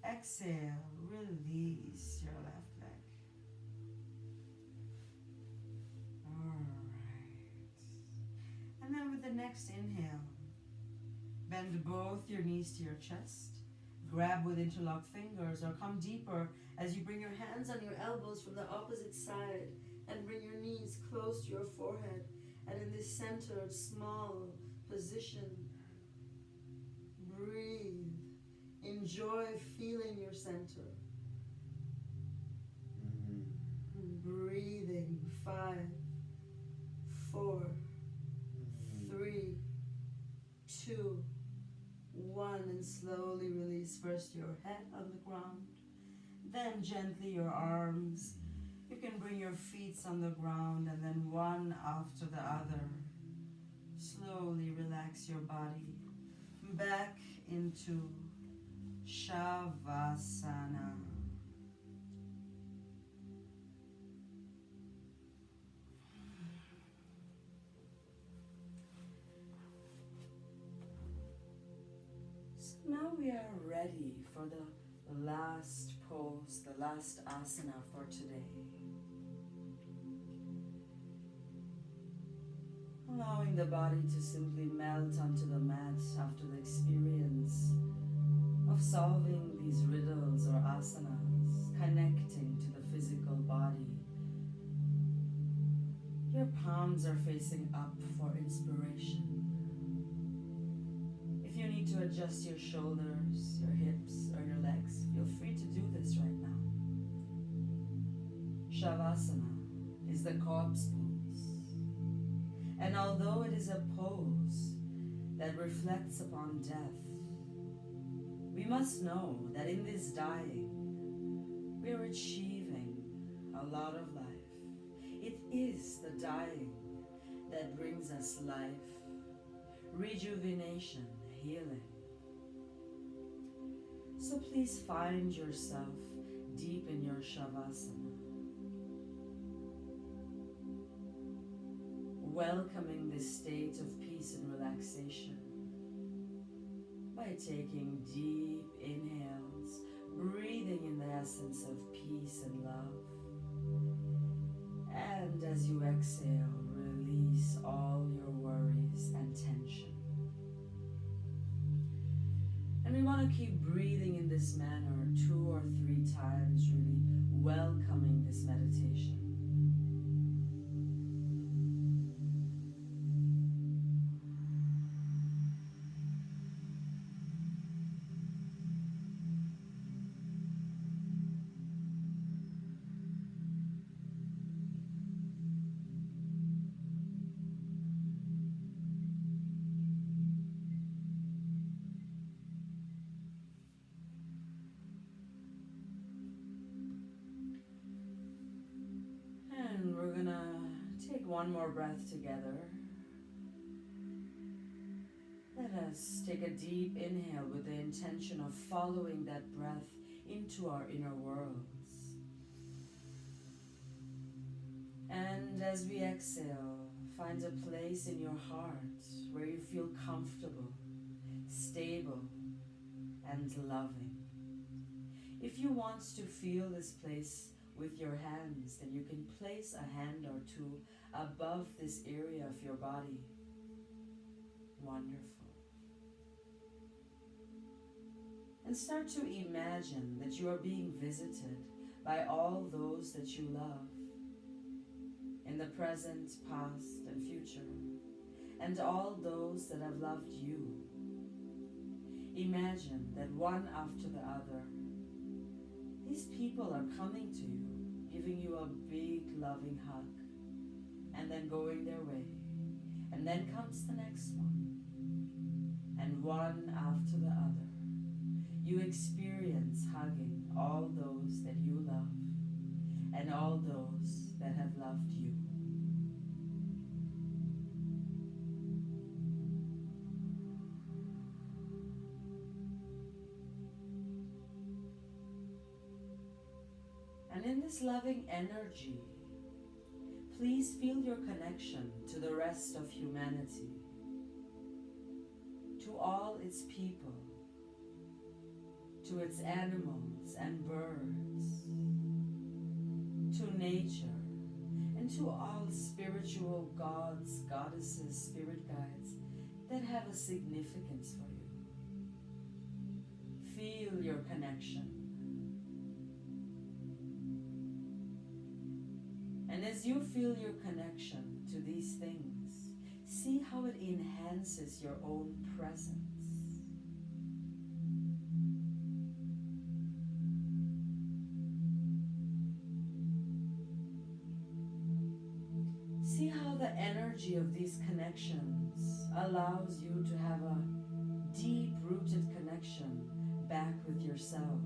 Exhale, release your left leg. Alright. And then with the next inhale, bend both your knees to your chest. Grab with interlocked fingers or come deeper as you bring your hands on your elbows from the opposite side and bring your knees close to your forehead. And in this centered, small position, breathe. Enjoy feeling your center. Breathing. 5, 4, 3, 2, 1. And slowly release first your head on the ground, then gently your arms You can bring your feet on the ground and then one after the other, slowly relax your body back into Shavasana. So now we are ready for the last pose, the last asana for today. Allowing the body to simply melt onto the mat after the experience of solving these riddles or asanas, connecting to the physical body. Your palms are facing up for inspiration. If you need to adjust your shoulders, your hips, or your legs, feel free to do this right now. Shavasana is the corpse pose. And although it is a pose that reflects upon death, we must know that in this dying, we are achieving a lot of life. It is the dying that brings us life, rejuvenation, healing. So please find yourself deep in your Shavasana, welcoming this state of peace and relaxation by taking deep inhales, breathing in the essence of peace and love. And as you exhale, release all your worries and tension. And we want to keep breathing in this manner 2 or 3 times, really welcoming this meditation. And we're gonna take one more breath together. Let us take a deep inhale with the intention of following that breath into our inner worlds. And as we exhale, find a place in your heart where you feel comfortable, stable, and loving. If you want to feel this place with your hands, then you can place a hand or two above this area of your body. Wonderful. And start to imagine that you are being visited by all those that you love in the present, past, and future, and all those that have loved you. Imagine that one after the other, these people are coming to you, giving you a big loving hug, and then going their way. And then comes the next one. And one after the other, you experience hugging all those that you love and all those that have loved you. And in this loving energy, please feel your connection to the rest of humanity, to all its people, to its animals and birds, to nature, and to all spiritual gods, goddesses, spirit guides that have a significance for you. Feel your connection. And as you feel your connection to these things, see how it enhances your own presence. See how the energy of these connections allows you to have a deep-rooted connection back with yourself.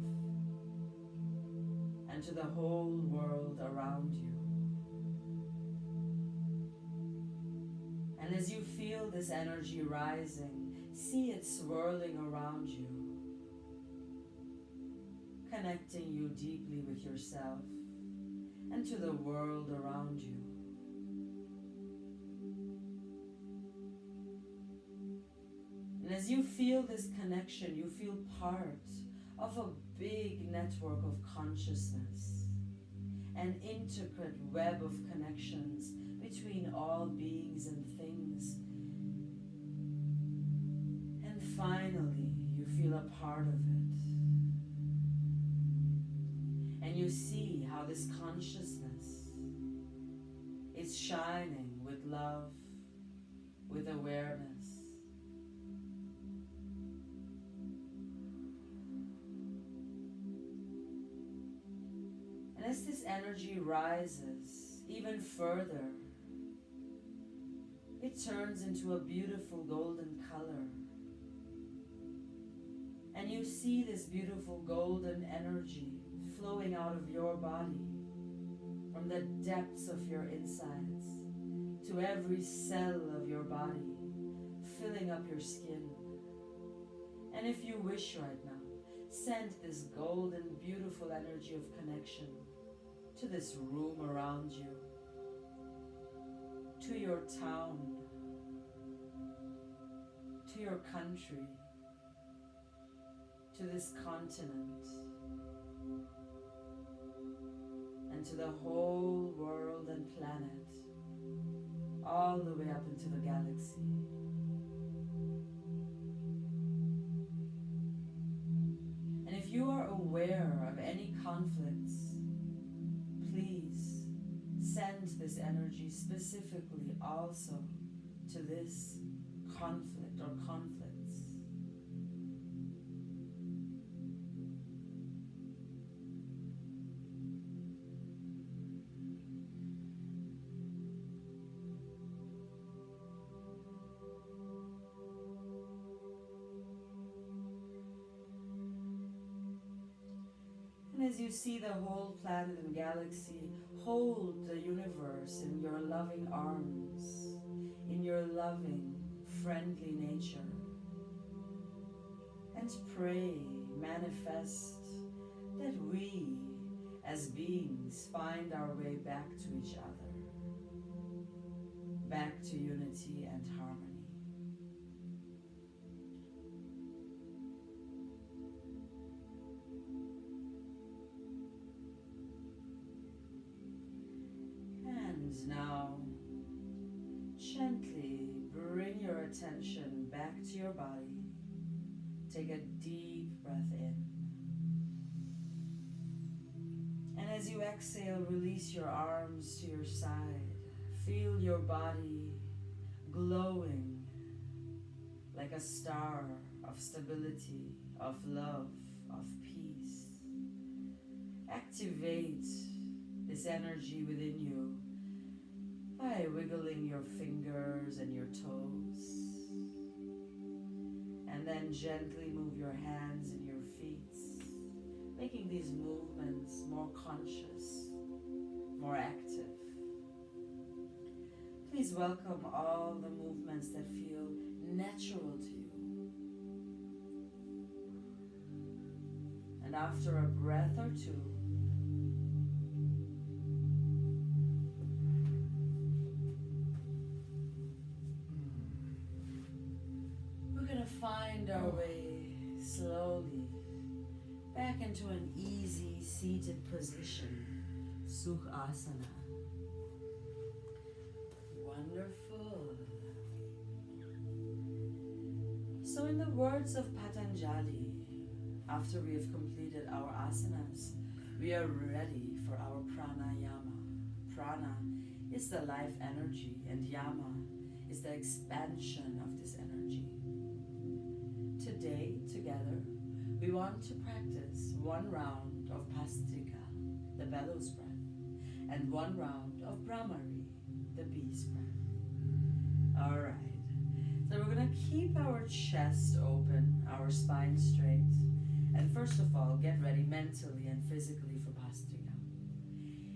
and to the whole world around you. And as you feel this energy rising, see it swirling around you, connecting you deeply with yourself and to the world around you. And as you feel this connection, you feel part of a big network of consciousness, an intricate web of connections between all beings and things. And finally, you feel a part of it. And you see how this consciousness is shining with love, with awareness. And as this energy rises even further, it turns into a beautiful golden color. And you see this beautiful golden energy flowing out of your body, from the depths of your insides to every cell of your body, filling up your skin. And if you wish right now, send this golden, beautiful energy of connection to this room around you, to your town, to your country, to this continent, and to the whole world and planet, all the way up into the galaxy. And if you are aware of any conflicts, please send this energy specifically also to this conflict or conflicts. And as you see the whole planet and galaxy, hold the universe in your loving arms, in your loving, friendly nature. And pray, manifest that we, as beings, find our way back to each other, back to unity and harmony. And now, gently bring your attention back to your body. Take a deep breath in. And as you exhale, release your arms to your side. Feel your body glowing like a star of stability, of love, of peace. Activate this energy within you by wiggling your fingers and your toes. And then gently move your hands and your feet, making these movements more conscious, more active. Please welcome all the movements that feel natural to you. And after a breath or two, find our way slowly back into an easy seated position, Sukhasana. Wonderful. So in the words of Patanjali, after we have completed our asanas, we are ready for our pranayama. Prana is the life energy and yama is the expansion of this energy. Today, together, we want to practice one round of Pastrika, the bellows breath, and one round of Brahmari, the bee's breath. All right. So we're going to keep our chest open, our spine straight. And for first of all, get ready mentally and physically for Bhastrika.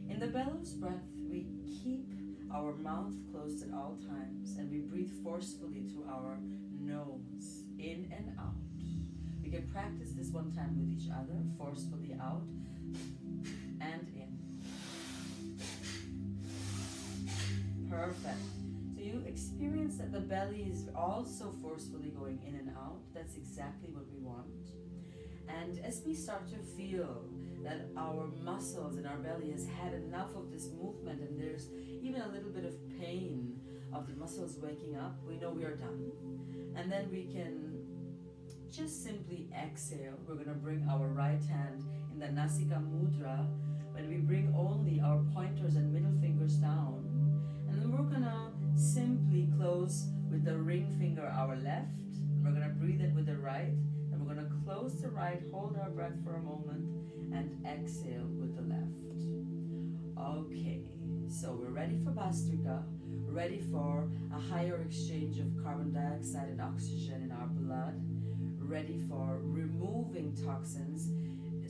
In the bellows breath, we keep our mouth closed at all times and we breathe forcefully through our nose, in and out. We can practice this one time with each other, forcefully out and in. Perfect. So you experience that the belly is also forcefully going in and out. That's exactly what we want. And as we start to feel that our muscles in our belly has had enough of this movement and there's even a little bit of pain of the muscles waking up, we know we are done. And then we can just simply exhale. We're going to bring our right hand in the Nasika Mudra when we bring only our pointers and middle fingers down. And then we're going to simply close with the ring finger our left. And we're going to breathe in with the right. And we're going to close the right, hold our breath for a moment, and exhale with the left. Okay, so we're ready for Bhastrika, ready for a higher exchange of carbon dioxide and oxygen in our blood, ready for removing toxins,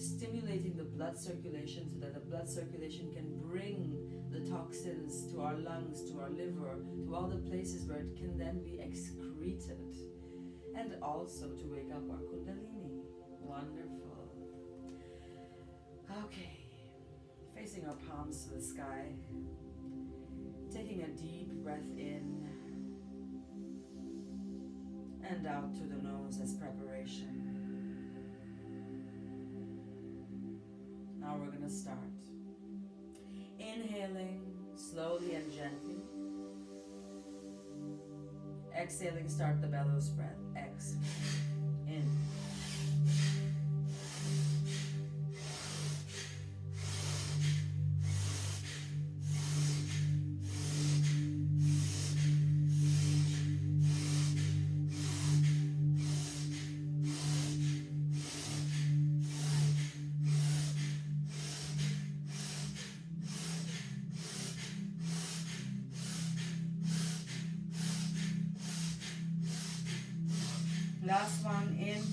stimulating the blood circulation so that the blood circulation can bring the toxins to our lungs, to our liver, to all the places where it can then be excreted, and also to wake up our Kundalini. Wonderful. Okay, facing our palms to the sky, taking a deep breath in and out to the nose as preparation. Now we're going to start. Inhaling slowly and gently. Exhaling, start the bellows breath. Exhale. In. Last one, in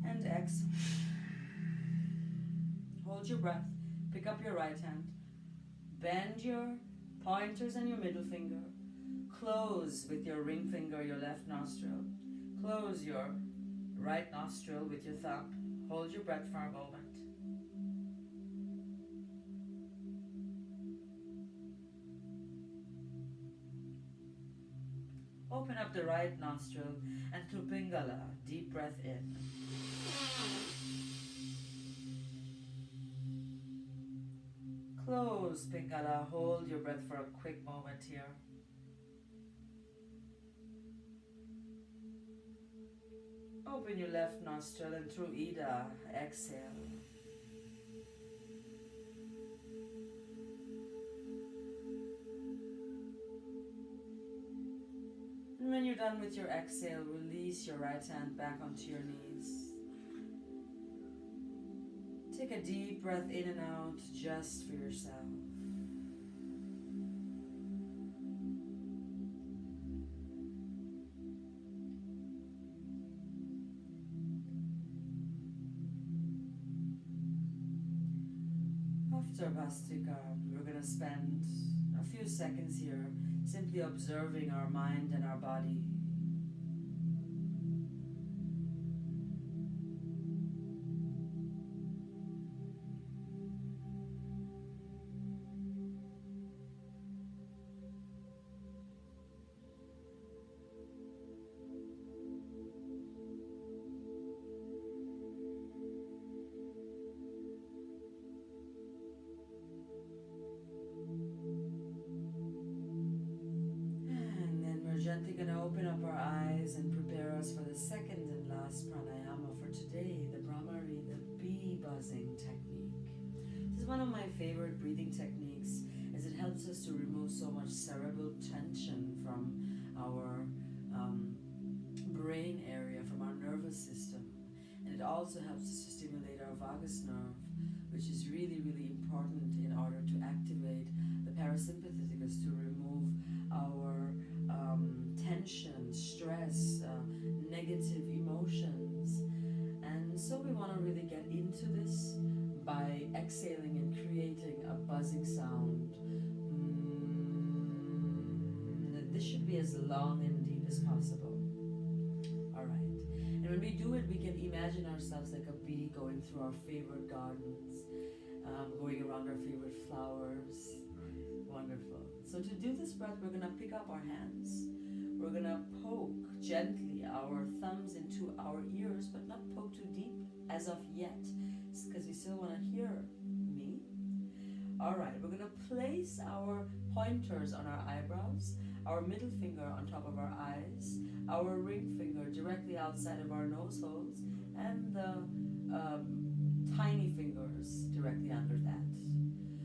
and exhale. Hold your breath. Pick up your right hand. Bend your pointers and your middle finger. Close with your ring finger your left nostril. Close your right nostril with your thumb. Hold your breath for a moment. Open up the right nostril and to Pingala, deep breath in. Close Pingala, hold your breath for a quick moment here. Open your left nostril and through Ida, exhale. And when you're done with your exhale, release your right hand back onto your knees. Take a deep breath in and out just for yourself. After Bhastrika, we're going to spend a few seconds here simply observing our mind and our body. Gently going to open up our eyes and prepare us for the second and last pranayama for today, the Brahmari, the bee buzzing technique. This is one of my favorite breathing techniques as it helps us to remove so much cerebral tension from our brain area, from our nervous system. And it also helps us to stimulate our vagus nerve, which is really, really important in order to activate the parasympatheticus to remove our tension, stress, negative emotions. And into this by exhaling and creating a buzzing sound. This should be as long and deep as possible. Alright. And when we do it, we can imagine ourselves like a bee going through our favorite gardens, going around our favorite flowers. Wonderful. So to do this breath, we're going to pick up our hands. We're going to poke gently our thumbs into our ears, but not poke too deep as of yet, because we still want to hear me. Alright, we're going to place our pointers on our eyebrows, our middle finger on top of our eyes, our ring finger directly outside of our nose holes, and the tiny fingers directly under that.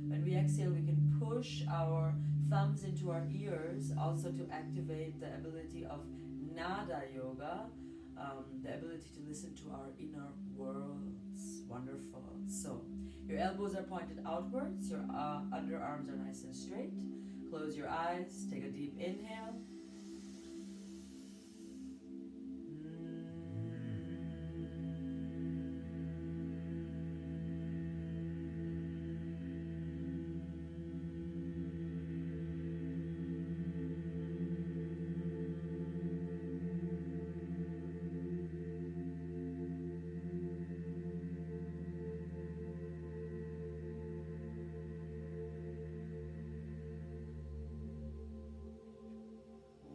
When we exhale, we can push our thumbs into our ears, also to activate the ability of Nada Yoga, the ability to listen to our inner worlds. Wonderful. So, your elbows are pointed outwards, your underarms are nice and straight. Close your eyes, take a deep inhale.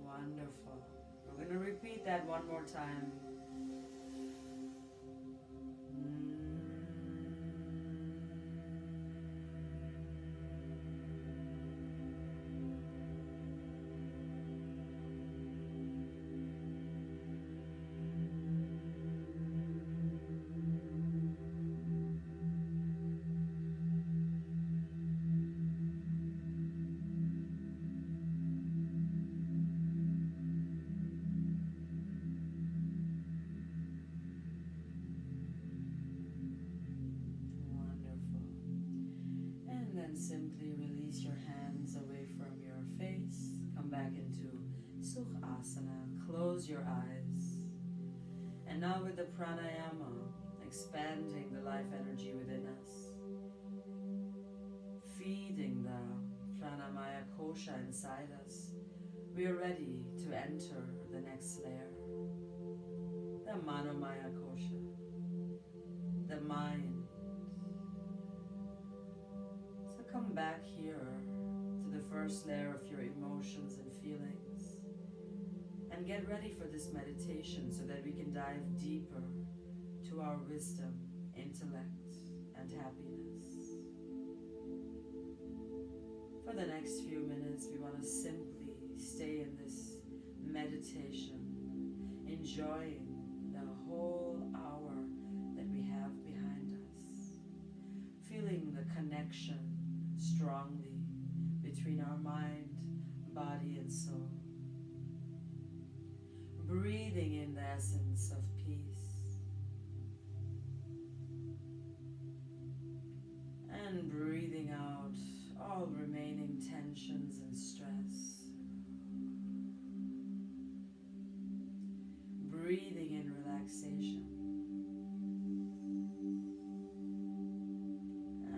Wonderful. We're going to repeat that one more time. Simply release your hands away from your face. Come back into Sukhasana. Close your eyes. And now with the pranayama, expanding the life energy within us, feeding the pranamaya kosha inside us, we are ready to enter the next layer, the manomaya kosha, the mind. Come back here to the first layer of your emotions and feelings and get ready for this meditation so that we can dive deeper to our wisdom, intellect, and happiness. For the next few minutes, we want to simply stay in this meditation, enjoying the whole hour that we have behind us, feeling the connection strongly between our mind, body, and soul. Breathing in the essence of peace. And breathing out all remaining tensions and stress. Breathing in relaxation.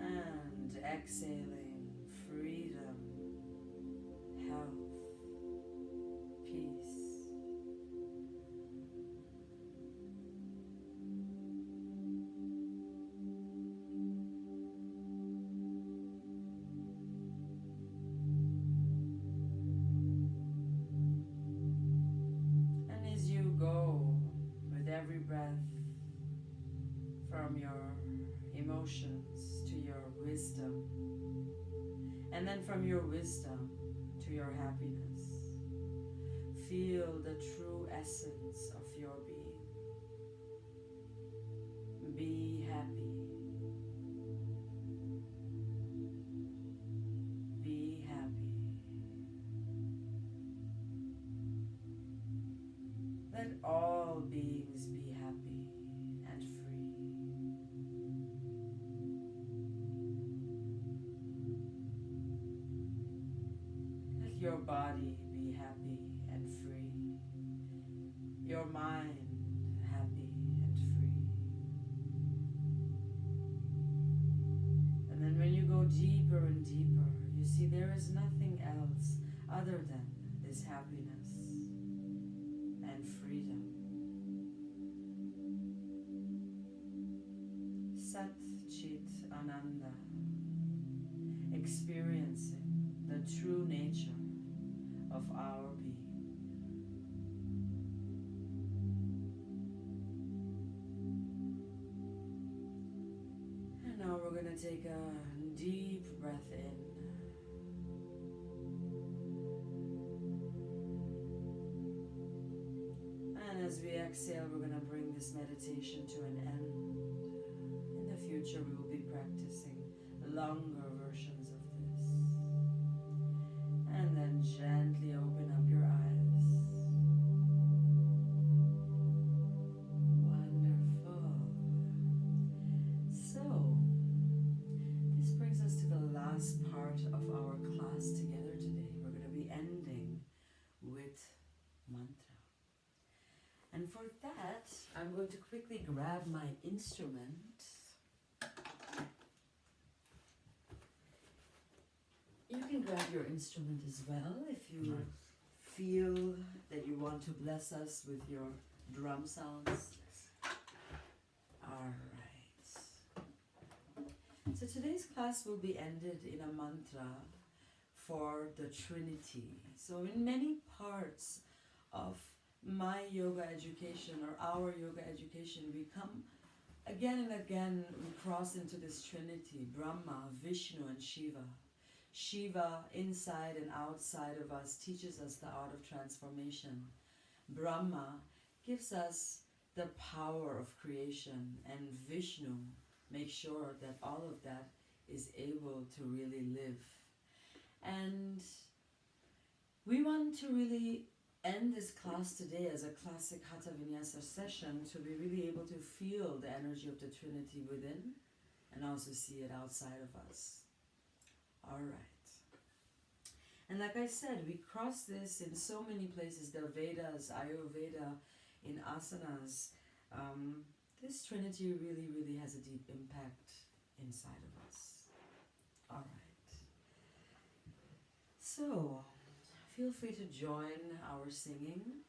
And exhaling. Freedom, health, peace. And as you go with every breath from your emotions to your wisdom, and then from your wisdom to your happiness, feel the true essence of your being. Be happy. Be happy. Let all beings be happy and free. Your body be happy and free. Your mind happy and free. see there is nothing else other than this happiness and freedom. Sat Chit Ananda, experiencing the true nature of our being. And now we're going to take a deep breath in. And as we exhale, we're going to bring this meditation to an end. In the future, we will be practicing longer versions of this. And then gently open up your eyes. Wonderful. So, this brings us to the last part of our class together today. We're going to be ending with mantra. And for that, I'm going to quickly grab my instrument. You can grab your instrument as well if you feel that you want to bless us with your drum sounds. All right. So today's class will be ended in a mantra for the Trinity. So in many parts of my yoga education or our yoga education, we come again and again, we cross into this Trinity, Brahma, Vishnu, and Shiva. Shiva, inside and outside of us, teaches us the art of transformation. Brahma gives us the power of creation, and Vishnu makes sure that all of that is able to really live. And we want to really end this class today as a classic Hatha Vinyasa session to be really able to feel the energy of the Trinity within and also see it outside of us. All right. And like I said, we cross this in so many places, the Vedas, Ayurveda, in asanas. This Trinity really, really has a deep impact inside of us. All right. So, feel free to join our singing.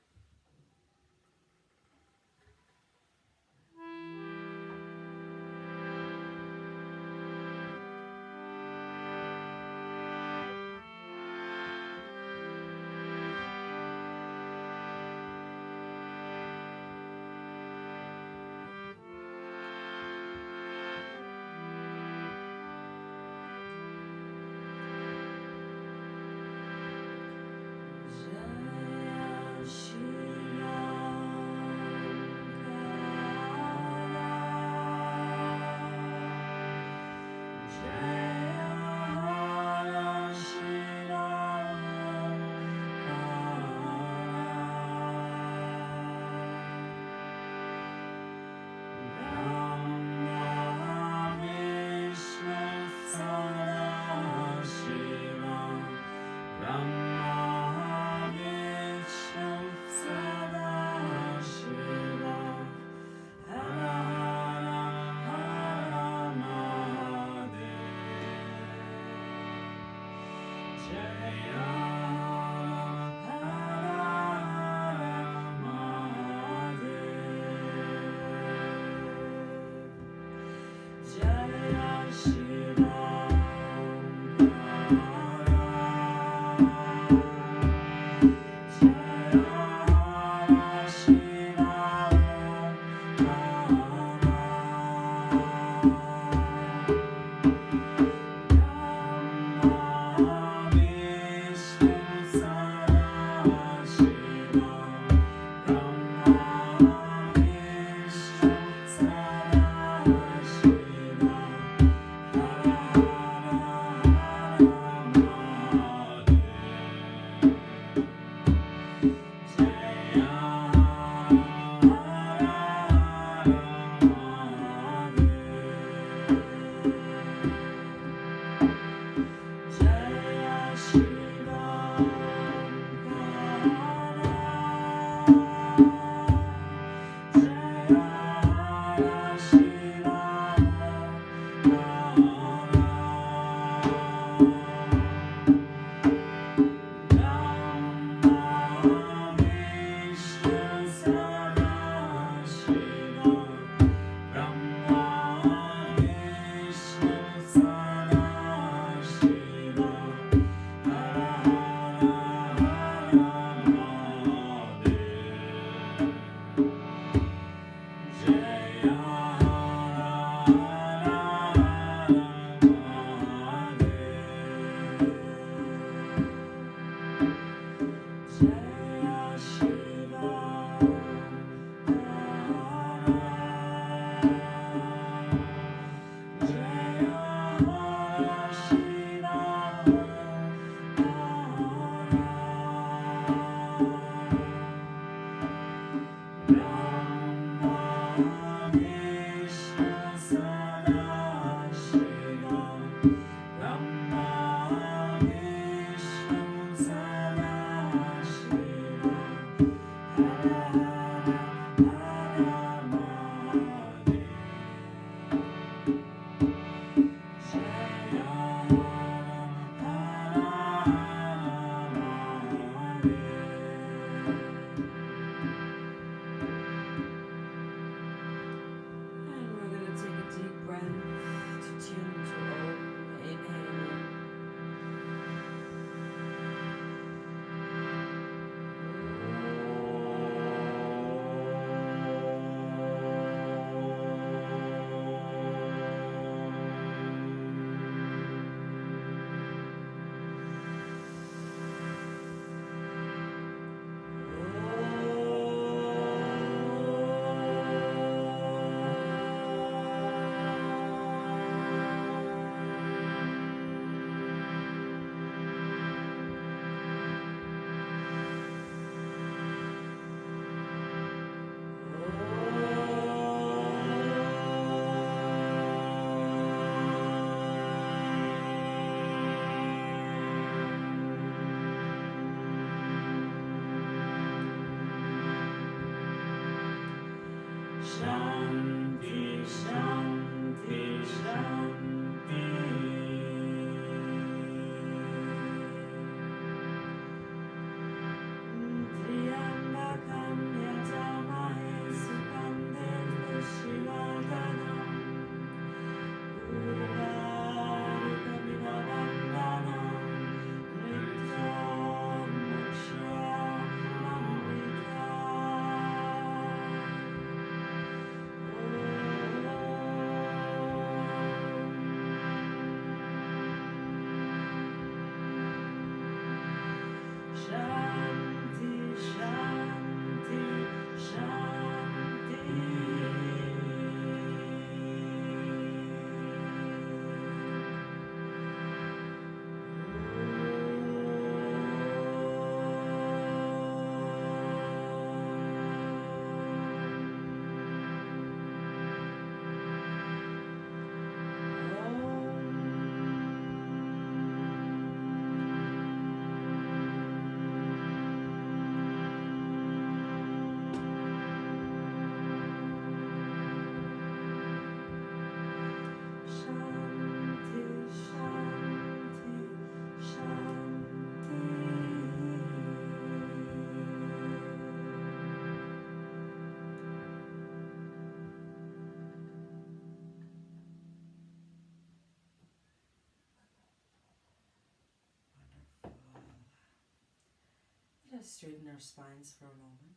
Let us straighten our spines for a moment.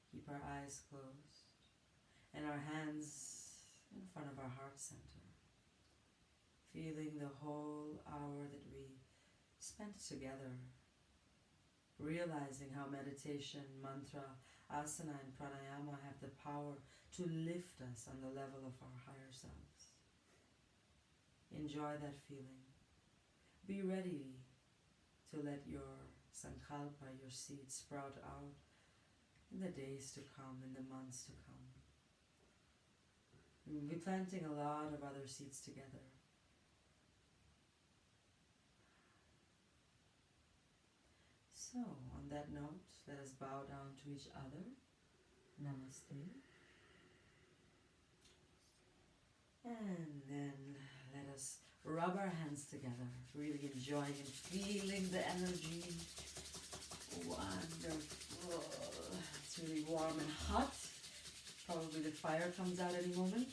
Keep our eyes closed and our hands in front of our heart center. Feeling the whole hour that we spent together. Realizing how meditation, mantra, asana and pranayama have the power to lift us on the level of our higher selves. Enjoy that feeling. Be ready to let your sankalpa, your seed, sprout out in the days to come, in the months to come. We'll be planting a lot of other seeds together. So, on that note, let us bow down to each other. Namaste. And then let us rub our hands together, really enjoying and feeling the energy. Wonderful. It's really warm and hot. Probably the fire comes out any moment.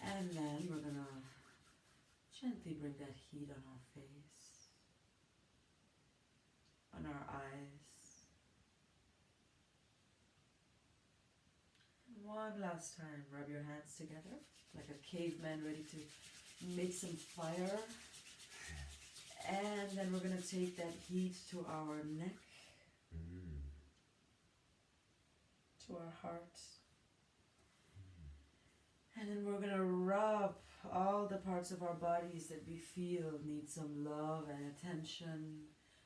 And then we're going to gently bring that heat on our face, on our eyes. And One last time, rub your hands together like a caveman ready to make some fire. And then we're going to take that heat to our neck, to our heart. And then we're going to rub all the parts of our bodies that we feel need some love and attention.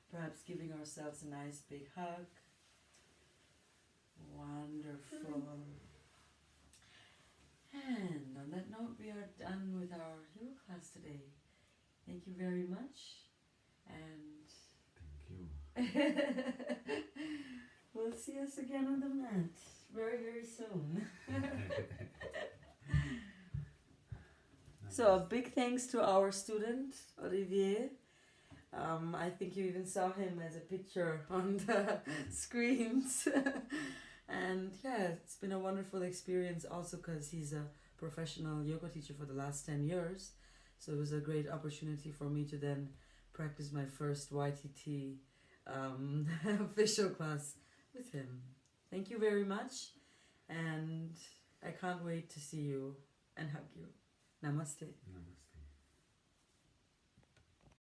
Perhaps giving ourselves a nice big hug. Wonderful. And on that note, we are done with our yoga class today. Thank you very much. And Thank you. we'll see us again on the mat very, very soon. So a big thanks to our student, Olivier. I think you even saw him as a picture on the screens. And yeah, it's been a wonderful experience also because he's a professional yoga teacher for the last 10 years. So it was a great opportunity for me to then practice my first YTT official class with him. Thank you very much. And I can't wait to see you and hug you. Namaste. Namaste.